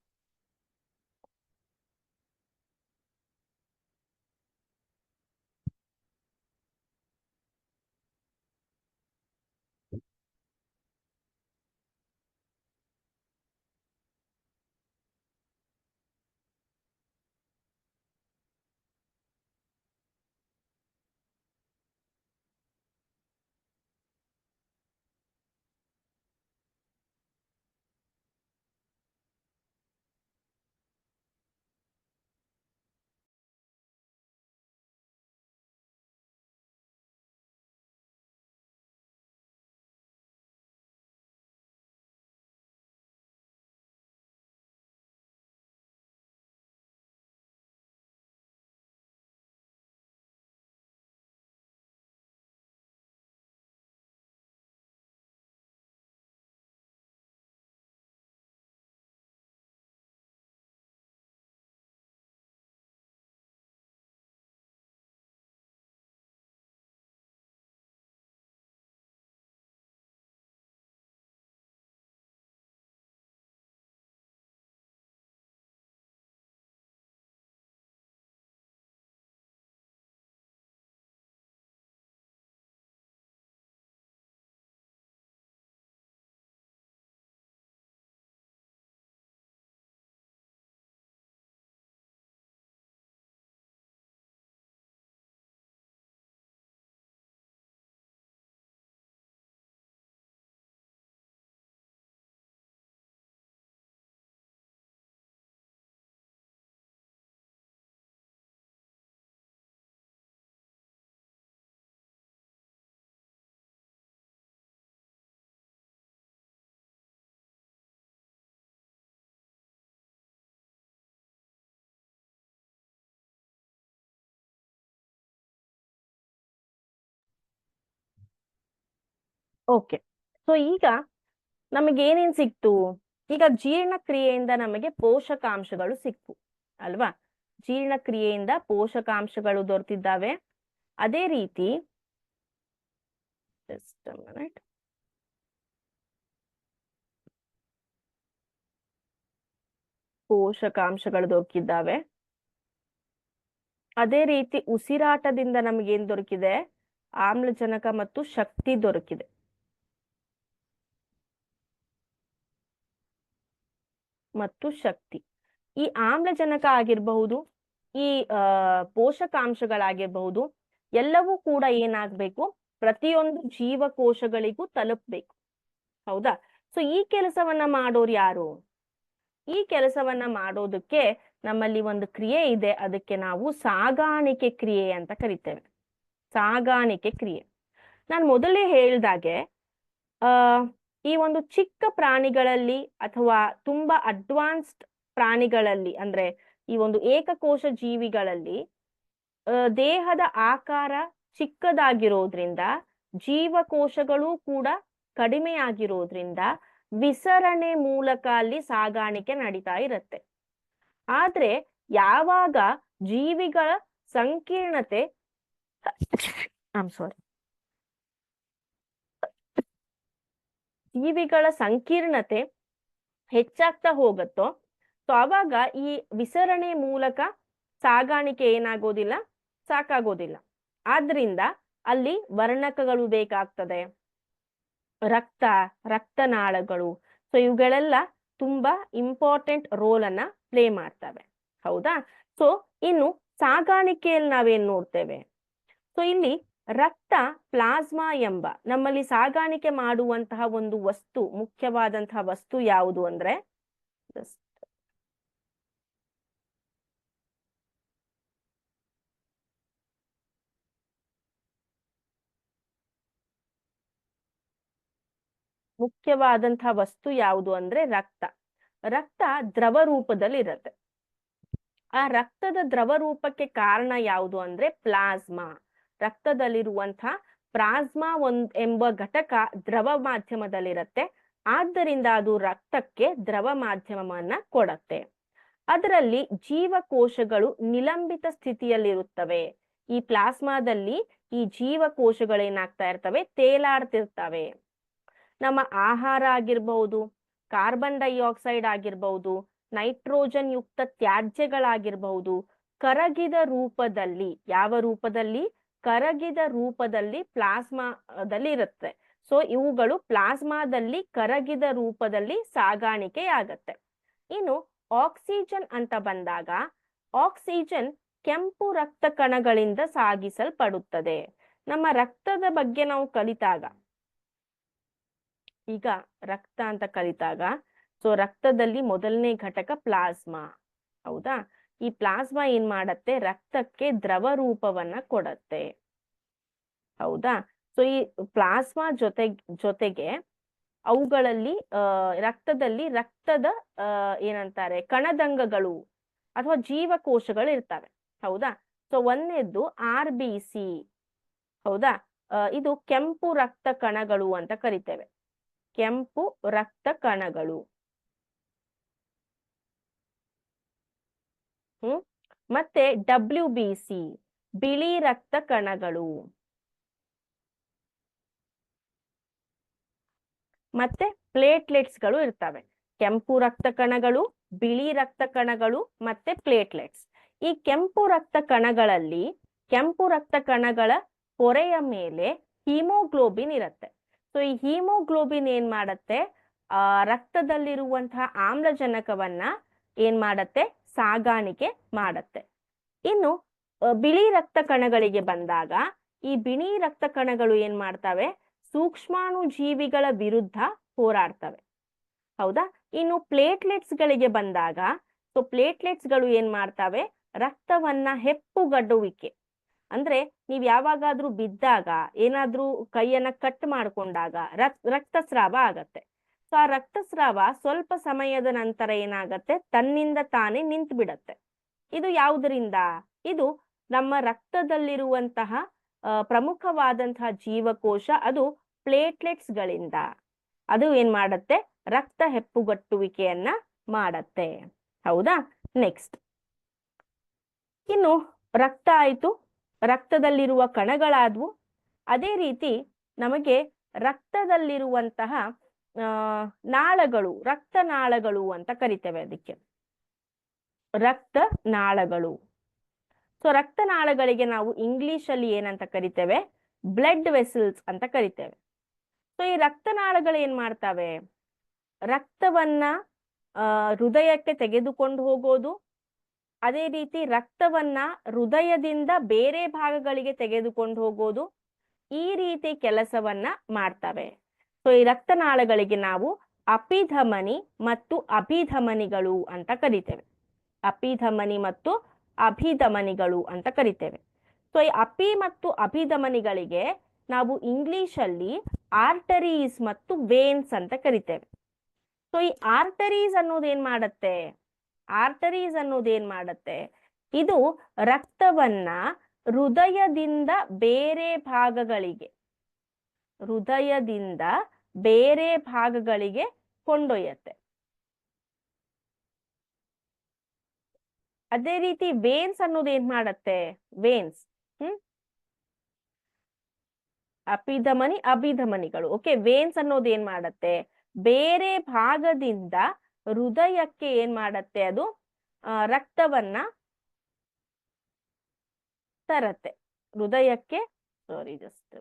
Okay, so ಈಗ ನಮಗೆ ಏನೇನ್ ಸಿಕ್ತು? ಈಗ ಜೀರ್ಣಕ್ರಿಯೆಯಿಂದ ನಮಗೆ ಪೋಷಕಾಂಶಗಳು ಸಿಕ್ತು ಅಲ್ವಾ? ಜೀರ್ಣಕ್ರಿಯೆಯಿಂದ ಪೋಷಕಾಂಶಗಳು ದೊರೆತಿದ್ದಾವೆ. ಅದೇ ರೀತಿ just a minute. ಪೋಷಕಾಂಶಗಳು ದೊರಕಿದ್ದಾವೆ. ಅದೇ ರೀತಿ ಉಸಿರಾಟದಿಂದ ನಮಗೇನ್ ದೊರಕಿದೆ? ಆಮ್ಲಜನಕ ಮತ್ತು ಶಕ್ತಿ ದೊರಕಿದೆ. ಮತ್ತು ಶಕ್ತಿ, ಈ ಆಮ್ಲಜನಕ ಆಗಿರಬಹುದು, ಈ ಪೋಷಕಾಂಶಗಳಾಗಿರಬಹುದು, ಎಲ್ಲವೂ ಕೂಡ ಏನಾಗ್ಬೇಕು? ಪ್ರತಿಯೊಂದು ಜೀವಕೋಶಗಳಿಗೂ ತಲುಪಬೇಕು. ಹೌದಾ? ಸೊ ಈ ಕೆಲಸವನ್ನ ಮಾಡೋರು ಯಾರು? ಈ ಕೆಲಸವನ್ನ ಮಾಡೋದಕ್ಕೆ ನಮ್ಮಲ್ಲಿ ಒಂದು ಕ್ರಿಯೆ ಇದೆ, ಅದಕ್ಕೆ ನಾವು ಸಾಗಾಣಿಕೆ ಕ್ರಿಯೆ ಅಂತ ಕರಿತೇವೆ. ಸಾಗಾಣಿಕೆ ಕ್ರಿಯೆ. ನಾನು ಮೊದಲೇ ಹೇಳ್ದಾಗೆ ಈ ಒಂದು ಚಿಕ್ಕ ಪ್ರಾಣಿಗಳಲ್ಲಿ ಅಥವಾ ತುಂಬಾ ಅಡ್ವಾನ್ಸ್ಡ್ ಪ್ರಾಣಿಗಳಲ್ಲಿ, ಅಂದ್ರೆ ಈ ಒಂದು ಏಕಕೋಶ ಜೀವಿಗಳಲ್ಲಿ ದೇಹದ ಆಕಾರ ಚಿಕ್ಕದಾಗಿರೋದ್ರಿಂದ, ಜೀವಕೋಶಗಳು ಕೂಡ ಕಡಿಮೆ ಆಗಿರೋದ್ರಿಂದ ವಿಸರಣೆ ಮೂಲಕ ಅಲ್ಲಿ ಸಾಗಾಣಿಕೆ ನಡೀತಾ ಇರುತ್ತೆ. ಆದ್ರೆ ಯಾವಾಗ ಜೀವಿಗಳ ಸಂಕೀರ್ಣತೆ ಜೀವಿಗಳ ಸಂಕೀರ್ಣತೆ ಹೆಚ್ಚಾಗ್ತಾ ಹೋಗುತ್ತೋ, ಸೊ ಅವಾಗ ಈ ವಿಸರಣೆ ಮೂಲಕ ಸಾಗಾಣಿಕೆ ಏನಾಗೋದಿಲ್ಲ, ಸಾಕಾಗೋದಿಲ್ಲ. ಆದ್ರಿಂದ ಅಲ್ಲಿ ವರ್ಣಕಗಳು ಬೇಕಾಗ್ತದೆ, ರಕ್ತನಾಳಗಳು. ಸೊ ಇವುಗಳೆಲ್ಲ ತುಂಬಾ ಇಂಪಾರ್ಟೆಂಟ್ ರೋಲ್ ಅನ್ನ ಪ್ಲೇ ಮಾಡ್ತವೆ. ಹೌದಾ? ಸೊ ಇನ್ನು ಸಾಗಾಣಿಕೆಯಲ್ಲಿ ನಾವೇನ್ ನೋಡ್ತೇವೆ? ಸೊ ಇಲ್ಲಿ ರಕ್ತ ಪ್ಲಾಸ್ಮಾ ಎಂಬ ನಮ್ಮಲ್ಲಿ ಸಾಗಾಣಿಕೆ ಮಾಡುವಂತಹ ಒಂದು ವಸ್ತು, ಮುಖ್ಯವಾದಂತಹ ವಸ್ತು ಯಾವುದು ಅಂದ್ರೆ ಮುಖ್ಯವಾದಂತಹ ವಸ್ತು ಯಾವುದು ಅಂದ್ರೆ ರಕ್ತ. ರಕ್ತ ದ್ರವ ರೂಪದಲ್ಲಿ ಇರುತ್ತೆ. ಆ ರಕ್ತದ ದ್ರವ ರೂಪಕ್ಕೆ ಕಾರಣ ಯಾವುದು ಅಂದ್ರೆ ಪ್ಲಾಸ್ಮಾ. ರಕ್ತದಲ್ಲಿರುವಂತಹ ಪ್ಲಾಸ್ಮಾ ಎಂಬ ಘಟಕ ದ್ರವ ಮಾಧ್ಯಮದಲ್ಲಿರುತ್ತೆ. ಆದ್ದರಿಂದ ಅದು ರಕ್ತಕ್ಕೆ ದ್ರವ ಮಾಧ್ಯಮವನ್ನ ಕೊಡುತ್ತೆ. ಅದರಲ್ಲಿ ಜೀವಕೋಶಗಳು ನಿಲಂಬಿತ ಸ್ಥಿತಿಯಲ್ಲಿರುತ್ತವೆ. ಈ ಪ್ಲಾಸ್ಮಾದಲ್ಲಿ ಈ ಜೀವಕೋಶಗಳೇನಾಗ್ತಾ ಇರ್ತವೆ? ತೇಲಾಡ್ತಿರ್ತವೆ. ನಮ್ಮ ಆಹಾರ ಆಗಿರ್ಬಹುದು, ಕಾರ್ಬನ್ ಡೈಆಕ್ಸೈಡ್ ಆಗಿರ್ಬಹುದು, ನೈಟ್ರೋಜನ್ ಯುಕ್ತ ತ್ಯಾಜ್ಯಗಳಾಗಿರ್ಬಹುದು, ಕರಗಿದ ರೂಪದಲ್ಲಿ, ಯಾವ ರೂಪದಲ್ಲಿ? ಕರಗಿದ ರೂಪದಲ್ಲಿ ಪ್ಲಾಸ್ಮಾದಲ್ಲಿ ಇರುತ್ತೆ. ಸೊ ಇವುಗಳು ಪ್ಲಾಸ್ಮಾದಲ್ಲಿ ಕರಗಿದ ರೂಪದಲ್ಲಿ ಸಾಗಾಣಿಕೆ ಆಗತ್ತೆ. ಇನ್ನು ಆಕ್ಸಿಜನ್ ಅಂತ ಬಂದಾಗ, ಆಕ್ಸಿಜನ್ ಕೆಂಪು ರಕ್ತ ಕಣಗಳಿಂದ ಸಾಗಿಸಲ್ಪಡುತ್ತದೆ. ನಮ್ಮ ರಕ್ತದ ಬಗ್ಗೆ ನಾವು ಕಲಿತಾಗ, ಈಗ ರಕ್ತ ಅಂತ ಕಲಿತಾಗ, ಸೊ ರಕ್ತದಲ್ಲಿ ಮೊದಲನೇ ಘಟಕ ಪ್ಲಾಸ್ಮಾ, ಹೌದಾ? ಈ ಪ್ಲಾಸ್ಮಾ ಏನ್ ಮಾಡತ್ತೆ? ರಕ್ತಕ್ಕೆ ದ್ರವ ರೂಪವನ್ನ ಕೊಡತ್ತೆ, ಹೌದಾ? ಸೊ ಈ ಪ್ಲಾಸ್ಮಾ ಜೊತೆಗೆ ಅವುಗಳಲ್ಲಿ ರಕ್ತದಲ್ಲಿ ರಕ್ತದ ಏನಂತಾರೆ, ಕಣದಂಗಗಳು ಅಥವಾ ಜೀವಕೋಶಗಳು ಇರ್ತವೆ, ಹೌದಾ? ಸೊ ಒಂದನೇದ್ದು RBC, ಹೌದಾ? ಇದು ಕೆಂಪು ರಕ್ತ ಕಣಗಳು ಅಂತ ಕರಿತೇವೆ, ಕೆಂಪು ರಕ್ತ ಕಣಗಳು. ಮತ್ತೆ WBC, ಬಿಳಿ ರಕ್ತ ಕಣಗಳು. ಮತ್ತೆ ಪ್ಲೇಟ್ಲೆಟ್ಸ್ಗಳು ಇರ್ತವೆ. ಕೆಂಪು ರಕ್ತ ಕಣಗಳು, ಬಿಳಿ ರಕ್ತ ಕಣಗಳು ಮತ್ತೆ ಪ್ಲೇಟ್ಲೆಟ್ಸ್. ಈ ಕೆಂಪು ರಕ್ತ ಕಣಗಳಲ್ಲಿ, ಕೆಂಪು ರಕ್ತ ಕಣಗಳ ಪೊರೆಯ ಮೇಲೆ ಹಿಮೋಗ್ಲೋಬಿನ್ ಇರುತ್ತೆ. ಸೊ ಈ ಹಿಮೋಗ್ಲೋಬಿನ್ ಏನ್ ಮಾಡತ್ತೆ? ರಕ್ತದಲ್ಲಿರುವಂತಹ ಆಮ್ಲಜನಕವನ್ನ ಏನ್ ಮಾಡತ್ತೆ? ಸಾಗಾಣಿಕೆ ಮಾಡತ್ತೆ. ಇನ್ನು ಬಿಳಿ ರಕ್ತ ಕಣಗಳಿಗೆ ಬಂದಾಗ, ಈ ಬಿಳಿ ರಕ್ತ ಕಣಗಳು ಏನ್ ಮಾಡ್ತವೆ? ಸೂಕ್ಷ್ಮಾಣು ಜೀವಿಗಳ ವಿರುದ್ಧ ಹೋರಾಡ್ತವೆ, ಹೌದಾ? ಇನ್ನು ಪ್ಲೇಟ್ಲೆಟ್ಸ್ ಗಳಿಗೆ ಬಂದಾಗ, ಸೊ ಪ್ಲೇಟ್ಲೆಟ್ಸ್ ಗಳು ಏನ್ ಮಾಡ್ತವೆ? ರಕ್ತವನ್ನ ಹೆಪ್ಪುಗಟ್ಟುವಿಕೆ, ಅಂದ್ರೆ ನೀವ್ ಯಾವಾಗಾದ್ರೂ ಬಿದ್ದಾಗ, ಏನಾದ್ರೂ ಕೈಯನ್ನ ಕಟ್ ಮಾಡ್ಕೊಂಡಾಗ ರಕ್ತಸ್ರಾವ ಆಗತ್ತೆ. ಸೊ ಆ ರಕ್ತಸ್ರಾವ ಸ್ವಲ್ಪ ಸಮಯದ ನಂತರ ಏನಾಗತ್ತೆ? ತನ್ನಿಂದ ತಾನೇ ನಿಂತು ಬಿಡತ್ತೆ. ಇದು ಯಾವುದರಿಂದ? ಇದು ನಮ್ಮ ರಕ್ತದಲ್ಲಿರುವಂತಹ ಪ್ರಮುಖವಾದಂತಹ ಜೀವಕೋಶ, ಅದು ಪ್ಲೇಟ್ಲೆಟ್ಸ್ ಗಳಿಂದ ಅದು ಏನ್ ಮಾಡತ್ತೆ? ರಕ್ತ ಹೆಪ್ಪುಗಟ್ಟುವಿಕೆಯನ್ನ ಮಾಡತ್ತೆ, ಹೌದಾ? ನೆಕ್ಸ್ಟ್, ಇನ್ನು ರಕ್ತ ಆಯ್ತು, ರಕ್ತದಲ್ಲಿರುವ ಕಣಗಳಾದ್ವು. ಅದೇ ರೀತಿ ನಮಗೆ ರಕ್ತದಲ್ಲಿರುವಂತಹ ನಾಳಗಳು, ರಕ್ತನಾಳಗಳು ಅಂತ ಕರಿತೇವೆ, ಅದಕ್ಕೆ ರಕ್ತನಾಳಗಳು. ಸೊ ರಕ್ತನಾಳಗಳಿಗೆ ನಾವು ಇಂಗ್ಲಿಷ್ ಅಲ್ಲಿ ಏನಂತ ಕರಿತೇವೆ? ಬ್ಲಡ್ ವೆಸಲ್ಸ್ ಅಂತ ಕರಿತೇವೆ. ಸೊ ಈ ರಕ್ತನಾಳಗಳು ಏನ್ ಮಾಡ್ತವೆ? ರಕ್ತವನ್ನ ಹೃದಯಕ್ಕೆ ತೆಗೆದುಕೊಂಡು ಹೋಗೋದು, ಅದೇ ರೀತಿ ರಕ್ತವನ್ನ ಹೃದಯದಿಂದ ಬೇರೆ ಭಾಗಗಳಿಗೆ ತೆಗೆದುಕೊಂಡು ಹೋಗೋದು, ಈ ರೀತಿ ಕೆಲಸವನ್ನ ಮಾಡ್ತವೆ. ಸೊ ಈ ರಕ್ತನಾಳಗಳಿಗೆ ನಾವು ಅಪಿಧಮನಿ ಮತ್ತು ಅಭಿಧಮನಿಗಳು ಅಂತ ಕರಿತೇವೆ, ಅಪಿಧಮನಿ ಮತ್ತು ಅಭಿಧಮನಿಗಳು ಅಂತ ಕರಿತೇವೆ. ಸೊ ಈ ಅಪಿ ಮತ್ತು ಅಭಿಧಮನಿಗಳಿಗೆ ನಾವು ಇಂಗ್ಲಿಷ್ ಅಲ್ಲಿ ಆರ್ಟರೀಸ್ ಮತ್ತು ವೇನ್ಸ್ ಅಂತ ಕರಿತೇವೆ. ಸೊ ಈ ಆರ್ಟರೀಸ್ ಅನ್ನೋದೇನ್ ಮಾಡತ್ತೆ? ಆರ್ಟರೀಸ್ ಅನ್ನೋದೇನ್ ಮಾಡತ್ತೆ? ಇದು ರಕ್ತವನ್ನ ಹೃದಯದಿಂದ ಬೇರೆ ಭಾಗಗಳಿಗೆ, ಹೃದಯದಿಂದ ಬೇರೆ ಭಾಗಗಳಿಗೆ ಕೊಂಡೊಯ್ಯತ್ತೆ. ಅದೇ ರೀತಿ ವೇನ್ಸ್ ಅನ್ನೋದು ಏನ್ ಮಾಡತ್ತೆ? ವೇನ್ಸ್ ಅಪಿಧಮನಿ ಅಭಿಧಮನಿಗಳು, ಓಕೆ. ವೇನ್ಸ್ ಅನ್ನೋದು ಏನ್ ಮಾಡತ್ತೆ? ಬೇರೆ ಭಾಗದಿಂದ ಹೃದಯಕ್ಕೆ ಏನ್ ಮಾಡತ್ತೆ? ಅದು ರಕ್ತವನ್ನ ತರತ್ತೆ, ಹೃದಯಕ್ಕೆ, ಸಾರಿ ಜಸ್ಟ್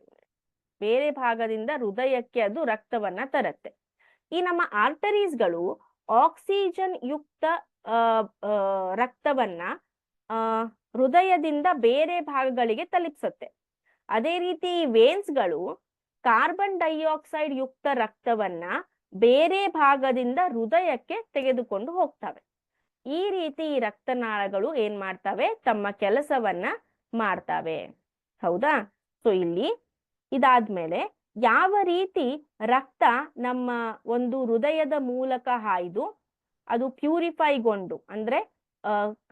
ಬೇರೆ ಭಾಗದಿಂದ ಹೃದಯಕ್ಕೆ ಅದು ರಕ್ತವನ್ನ ತರತ್ತೆ. ಈ ನಮ್ಮ ಆರ್ಟರೀಸ್ಗಳು ಆಕ್ಸಿಜನ್ ಯುಕ್ತ ರಕ್ತವನ್ನ ಹೃದಯದಿಂದ ಬೇರೆ ಭಾಗಗಳಿಗೆ ತಲುಪಿಸುತ್ತೆ. ಅದೇ ರೀತಿ ವೇನ್ಸ್ಗಳು ಕಾರ್ಬನ್ ಡೈಆಕ್ಸೈಡ್ ಯುಕ್ತ ರಕ್ತವನ್ನ ಬೇರೆ ಭಾಗದಿಂದ ಹೃದಯಕ್ಕೆ ತೆಗೆದುಕೊಂಡು ಹೋಗ್ತವೆ. ಈ ರೀತಿ ಈ ರಕ್ತನಾಳಗಳು ಏನ್ ಮಾಡ್ತವೆ? ತಮ್ಮ ಕೆಲಸವನ್ನ ಮಾಡ್ತವೆ, ಹೌದಾ? ಸೊ ಇಲ್ಲಿ ಇದಾದ್ಮೇಲೆ ಯಾವ ರೀತಿ ರಕ್ತ ನಮ್ಮ ಒಂದು ಹೃದಯದ ಮೂಲಕ ಹಾಯ್ದು ಅದು ಪ್ಯೂರಿಫೈಗೊಂಡು, ಅಂದ್ರೆ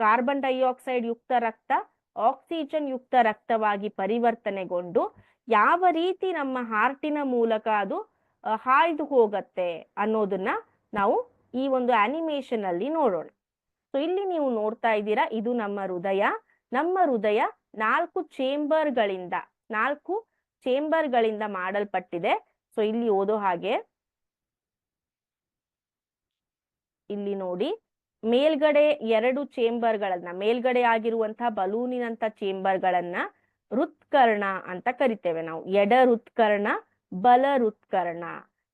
ಕಾರ್ಬನ್ ಡೈಆಕ್ಸೈಡ್ ಯುಕ್ತ ರಕ್ತ ಆಕ್ಸಿಜನ್ ಯುಕ್ತ ರಕ್ತವಾಗಿ ಪರಿವರ್ತನೆಗೊಂಡು ಯಾವ ರೀತಿ ನಮ್ಮ ಹಾರ್ಟಿನ ಮೂಲಕ ಅದು ಹಾಯ್ದು ಹೋಗತ್ತೆ ಅನ್ನೋದನ್ನ ನಾವು ಈ ಒಂದು ಆನಿಮೇಷನ್ ಅಲ್ಲಿ ನೋಡೋಣ. ಸೊ ಇಲ್ಲಿ ನೀವು ನೋಡ್ತಾ ಇದ್ದೀರಾ, ಇದು ನಮ್ಮ ಹೃದಯ. ನಮ್ಮ ಹೃದಯ 4 ಚೇಂಬರ್ಗಳಿಂದ ಮಾಡಲ್ಪಟ್ಟಿದೆ. ಸೊ ಇಲ್ಲಿ ಓದೋ ಹಾಗೆ, ಇಲ್ಲಿ ನೋಡಿ, ಮೇಲ್ಗಡೆ 2 ಚೇಂಬರ್ಗಳನ್ನ, ಮೇಲ್ಗಡೆ ಆಗಿರುವಂತಹ ಬಲೂನಿನಂತ ಚೇಂಬರ್ಗಳನ್ನ ಹೃತ್ಕರ್ಣ ಅಂತ ಕರಿತೇವೆ ನಾವು. ಎಡ ಹೃತ್ಕರ್ಣ, ಬಲ ಹೃತ್ಕರ್ಣ.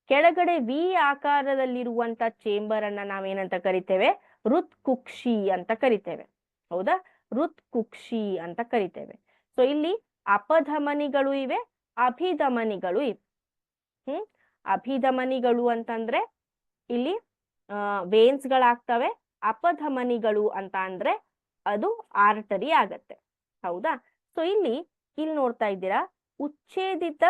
ಕೆಳಗಡೆ ವಿ ಆಕಾರದಲ್ಲಿರುವಂತ ಚೇಂಬರ್ ಅನ್ನ ನಾವೇನಂತ ಕರಿತೇವೆ? ಹೃತ್ಕುಕ್ಷಿ ಅಂತ ಕರಿತೇವೆ. ಹೌದಾ? ಹೃತ್ಕುಕ್ಷಿ ಅಂತ ಕರಿತೇವೆ. ಸೊ ಇಲ್ಲಿ ಅಪಧಮನಿಗಳು ಇವೆ, ಅಭಿಧಮನಿಗಳು ಇವೆ. ಅಭಿಧಮನಿಗಳು ಅಂತಂದ್ರೆ ಇಲ್ಲಿ ವೇನ್ಸ್ ಗಳಾಗ್ತವೆ. ಅಪಧಮನಿಗಳು ಅಂತ ಅಂದ್ರೆ ಅದು ಆರ್ಟರಿ ಆಗತ್ತೆ. ಹೌದಾ? ಸೊ ಇಲ್ಲಿ ನೋಡ್ತಾ ಇದ್ದೀರಾ, ಉಚ್ಛೇದಿತ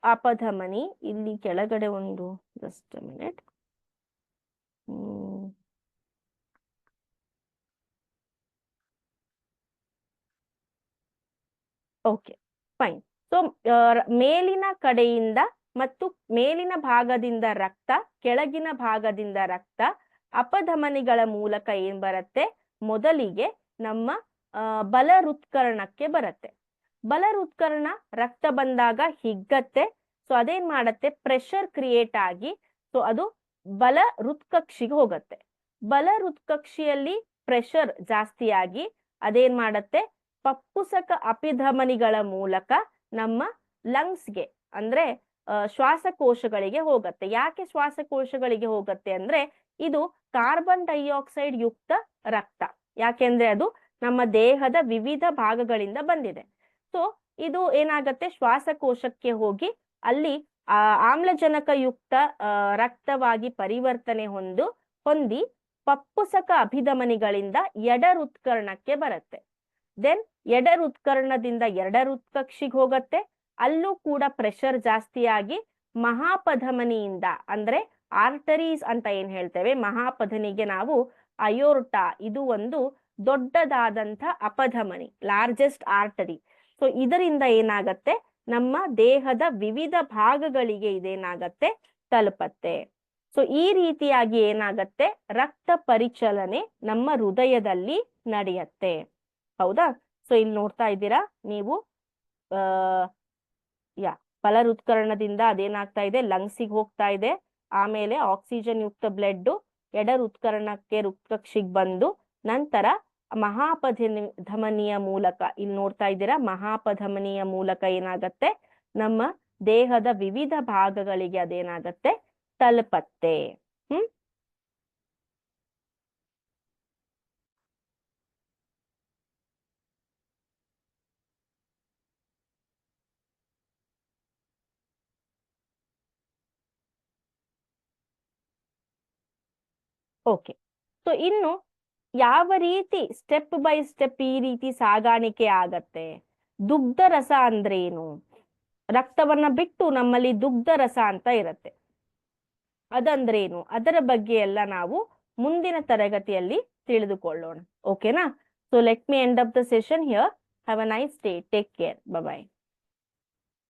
ಅಪಧಮನಿ. ಇಲ್ಲಿ ಕೆಳಗಡೆ ಒಂದು just minute. Okay, fine. So ಮೇಲಿನ ಕಡೆಯಿಂದ ಮತ್ತು ಮೇಲಿನ ಭಾಗದಿಂದ ರಕ್ತ, ಕೆಳಗಿನ ಭಾಗದಿಂದ ರಕ್ತ ಅಪಧಮನಿಗಳ ಮೂಲಕ ಏನ್ ಬರುತ್ತೆ? ಮೊದಲಿಗೆ ನಮ್ಮ ಬಲ ಹೃತ್ಕರ್ಣಕ್ಕೆ ಬರುತ್ತೆ. ಬಲ ಹೃತ್ಕರ್ಣ ರಕ್ತ ಬಂದಾಗ ಹಿಗ್ಗತ್ತೆ. ಸೊ ಅದೇನ್ ಮಾಡತ್ತೆ? ಪ್ರೆಷರ್ ಕ್ರಿಯೇಟ್ ಆಗಿ ಸೊ ಅದು ಬಲ ಹೃತ್ಕಕ್ಷಿಗೆ ಹೋಗತ್ತೆ. ಬಲ ಹೃತ್ಕಕ್ಷಿಯಲ್ಲಿ ಪ್ರೆಷರ್ ಜಾಸ್ತಿ ಆಗಿ ಅದೇನ್ ಮಾಡತ್ತೆ? ಪಪ್ಪುಸಕ ಅಪಿಧಮನಿಗಳ ಮೂಲಕ ನಮ್ಮ ಲಂಗ್ಸ್ಗೆ ಅಂದ್ರೆ ಶ್ವಾಸಕೋಶಗಳಿಗೆ ಹೋಗತ್ತೆ. ಯಾಕೆ ಶ್ವಾಸಕೋಶಗಳಿಗೆ ಹೋಗತ್ತೆ ಅಂದ್ರೆ ಇದು ಕಾರ್ಬನ್ ಡೈಆಕ್ಸೈಡ್ ಯುಕ್ತ ರಕ್ತ. ಯಾಕೆಂದ್ರೆ ಅದು ನಮ್ಮ ದೇಹದ ವಿವಿಧ ಭಾಗಗಳಿಂದ ಬಂದಿದೆ. ಸೊ ಇದು ಏನಾಗತ್ತೆ? ಶ್ವಾಸಕೋಶಕ್ಕೆ ಹೋಗಿ ಅಲ್ಲಿ ಆಮ್ಲಜನಕ ಯುಕ್ತ ರಕ್ತವಾಗಿ ಪರಿವರ್ತನೆ ಹೊಂದಿ ಪಪ್ಪುಸಕ ಅಭಿಧಮನಿಗಳಿಂದ ಎಡ ಹೃತ್ಕರ್ಣಕ್ಕೆ ಬರುತ್ತೆ. ದೆನ್ ಎಡ ಹೃತ್ಕರ್ಣದಿಂದ ಎಡ ಹೃತ್ಕಕ್ಷಿಗೆ ಹೋಗತ್ತೆ. ಅಲ್ಲೂ ಕೂಡ ಪ್ರೆಷರ್ ಜಾಸ್ತಿ ಆಗಿ ಮಹಾಪಧಮನಿಯಿಂದ ಅಂದ್ರೆ ಆರ್ಟರೀಸ್ ಅಂತ ಏನ್ ಹೇಳ್ತೇವೆ, ಮಹಾಪಧನಿಗೆ ನಾವು ಅಯೋರ್ಟಾ, ಇದು ಒಂದು ದೊಡ್ಡದಾದಂಥ ಅಪಧಮನಿ, ಲಾರ್ಜೆಸ್ಟ್ ಆರ್ಟರಿ. ಸೊ ಇದರಿಂದ ಏನಾಗತ್ತೆ? ನಮ್ಮ ದೇಹದ ವಿವಿಧ ಭಾಗಗಳಿಗೆ ಇದೇನಾಗತ್ತೆ? ತಲುಪತ್ತೆ. ಸೊ ಈ ರೀತಿಯಾಗಿ ಏನಾಗತ್ತೆ? ರಕ್ತ ಪರಿಚಲನೆ ನಮ್ಮ ಹೃದಯದಲ್ಲಿ ನಡೆಯತ್ತೆ. ಹೌದಾ? ಸೊ ಇಲ್ಲಿ ನೋಡ್ತಾ ಇದ್ದೀರಾ ನೀವು, ಬಲ ಹೃತ್ಕರ್ಣದಿಂದ ಅದೇನಾಗ್ತಾ ಇದೆ? ಲಂಗ್ಸಿಗೆ ಹೋಗ್ತಾ ಇದೆ. ಆಮೇಲೆ ಆಕ್ಸಿಜನ್ ಯುಕ್ತ ಬ್ಲಡ್ ಎಡ ಹೃತ್ಕರ್ಣಕ್ಕೆ ಹೃತ್ಕಕ್ಷಿಗೆ ಬಂದು ನಂತರ ಮಹಾಪಧಮನಿಯ ಮೂಲಕ, ಇಲ್ಲಿ ನೋಡ್ತಾ ಇದ್ದೀರಾ, ಮಹಾಪಧಮನಿಯ ಮೂಲಕ ಏನಾಗತ್ತೆ? ನಮ್ಮ ದೇಹದ ವಿವಿಧ ಭಾಗಗಳಿಗೆ ಅದೇನಾಗತ್ತೆ? ತಲುಪತ್ತೆ. ಓಕೆ. ಸೊ ಇನ್ನು ಯಾವ ರೀತಿ ಸ್ಟೆಪ್ ಬೈ ಸ್ಟೆಪ್ ಈ ರೀತಿ ಸಾಗಾಣಿಕೆ ಆಗತ್ತೆ? ದುಗ್ಧ ರಸ ಅಂದ್ರೆ ಏನು? ರಕ್ತವನ್ನ ಬಿಟ್ಟು ನಮ್ಮಲ್ಲಿ ದುಗ್ಧ ರಸ ಅಂತ ಇರತ್ತೆ, ಅದಂದ್ರೇನು? ಅದರ ಬಗ್ಗೆ ಎಲ್ಲ ನಾವು ಮುಂದಿನ ತರಗತಿಯಲ್ಲಿ ತಿಳಿದುಕೊಳ್ಳೋಣ. ಓಕೆನಾ? So let me end up the session here. Have a nice day. Take care. Bye bye.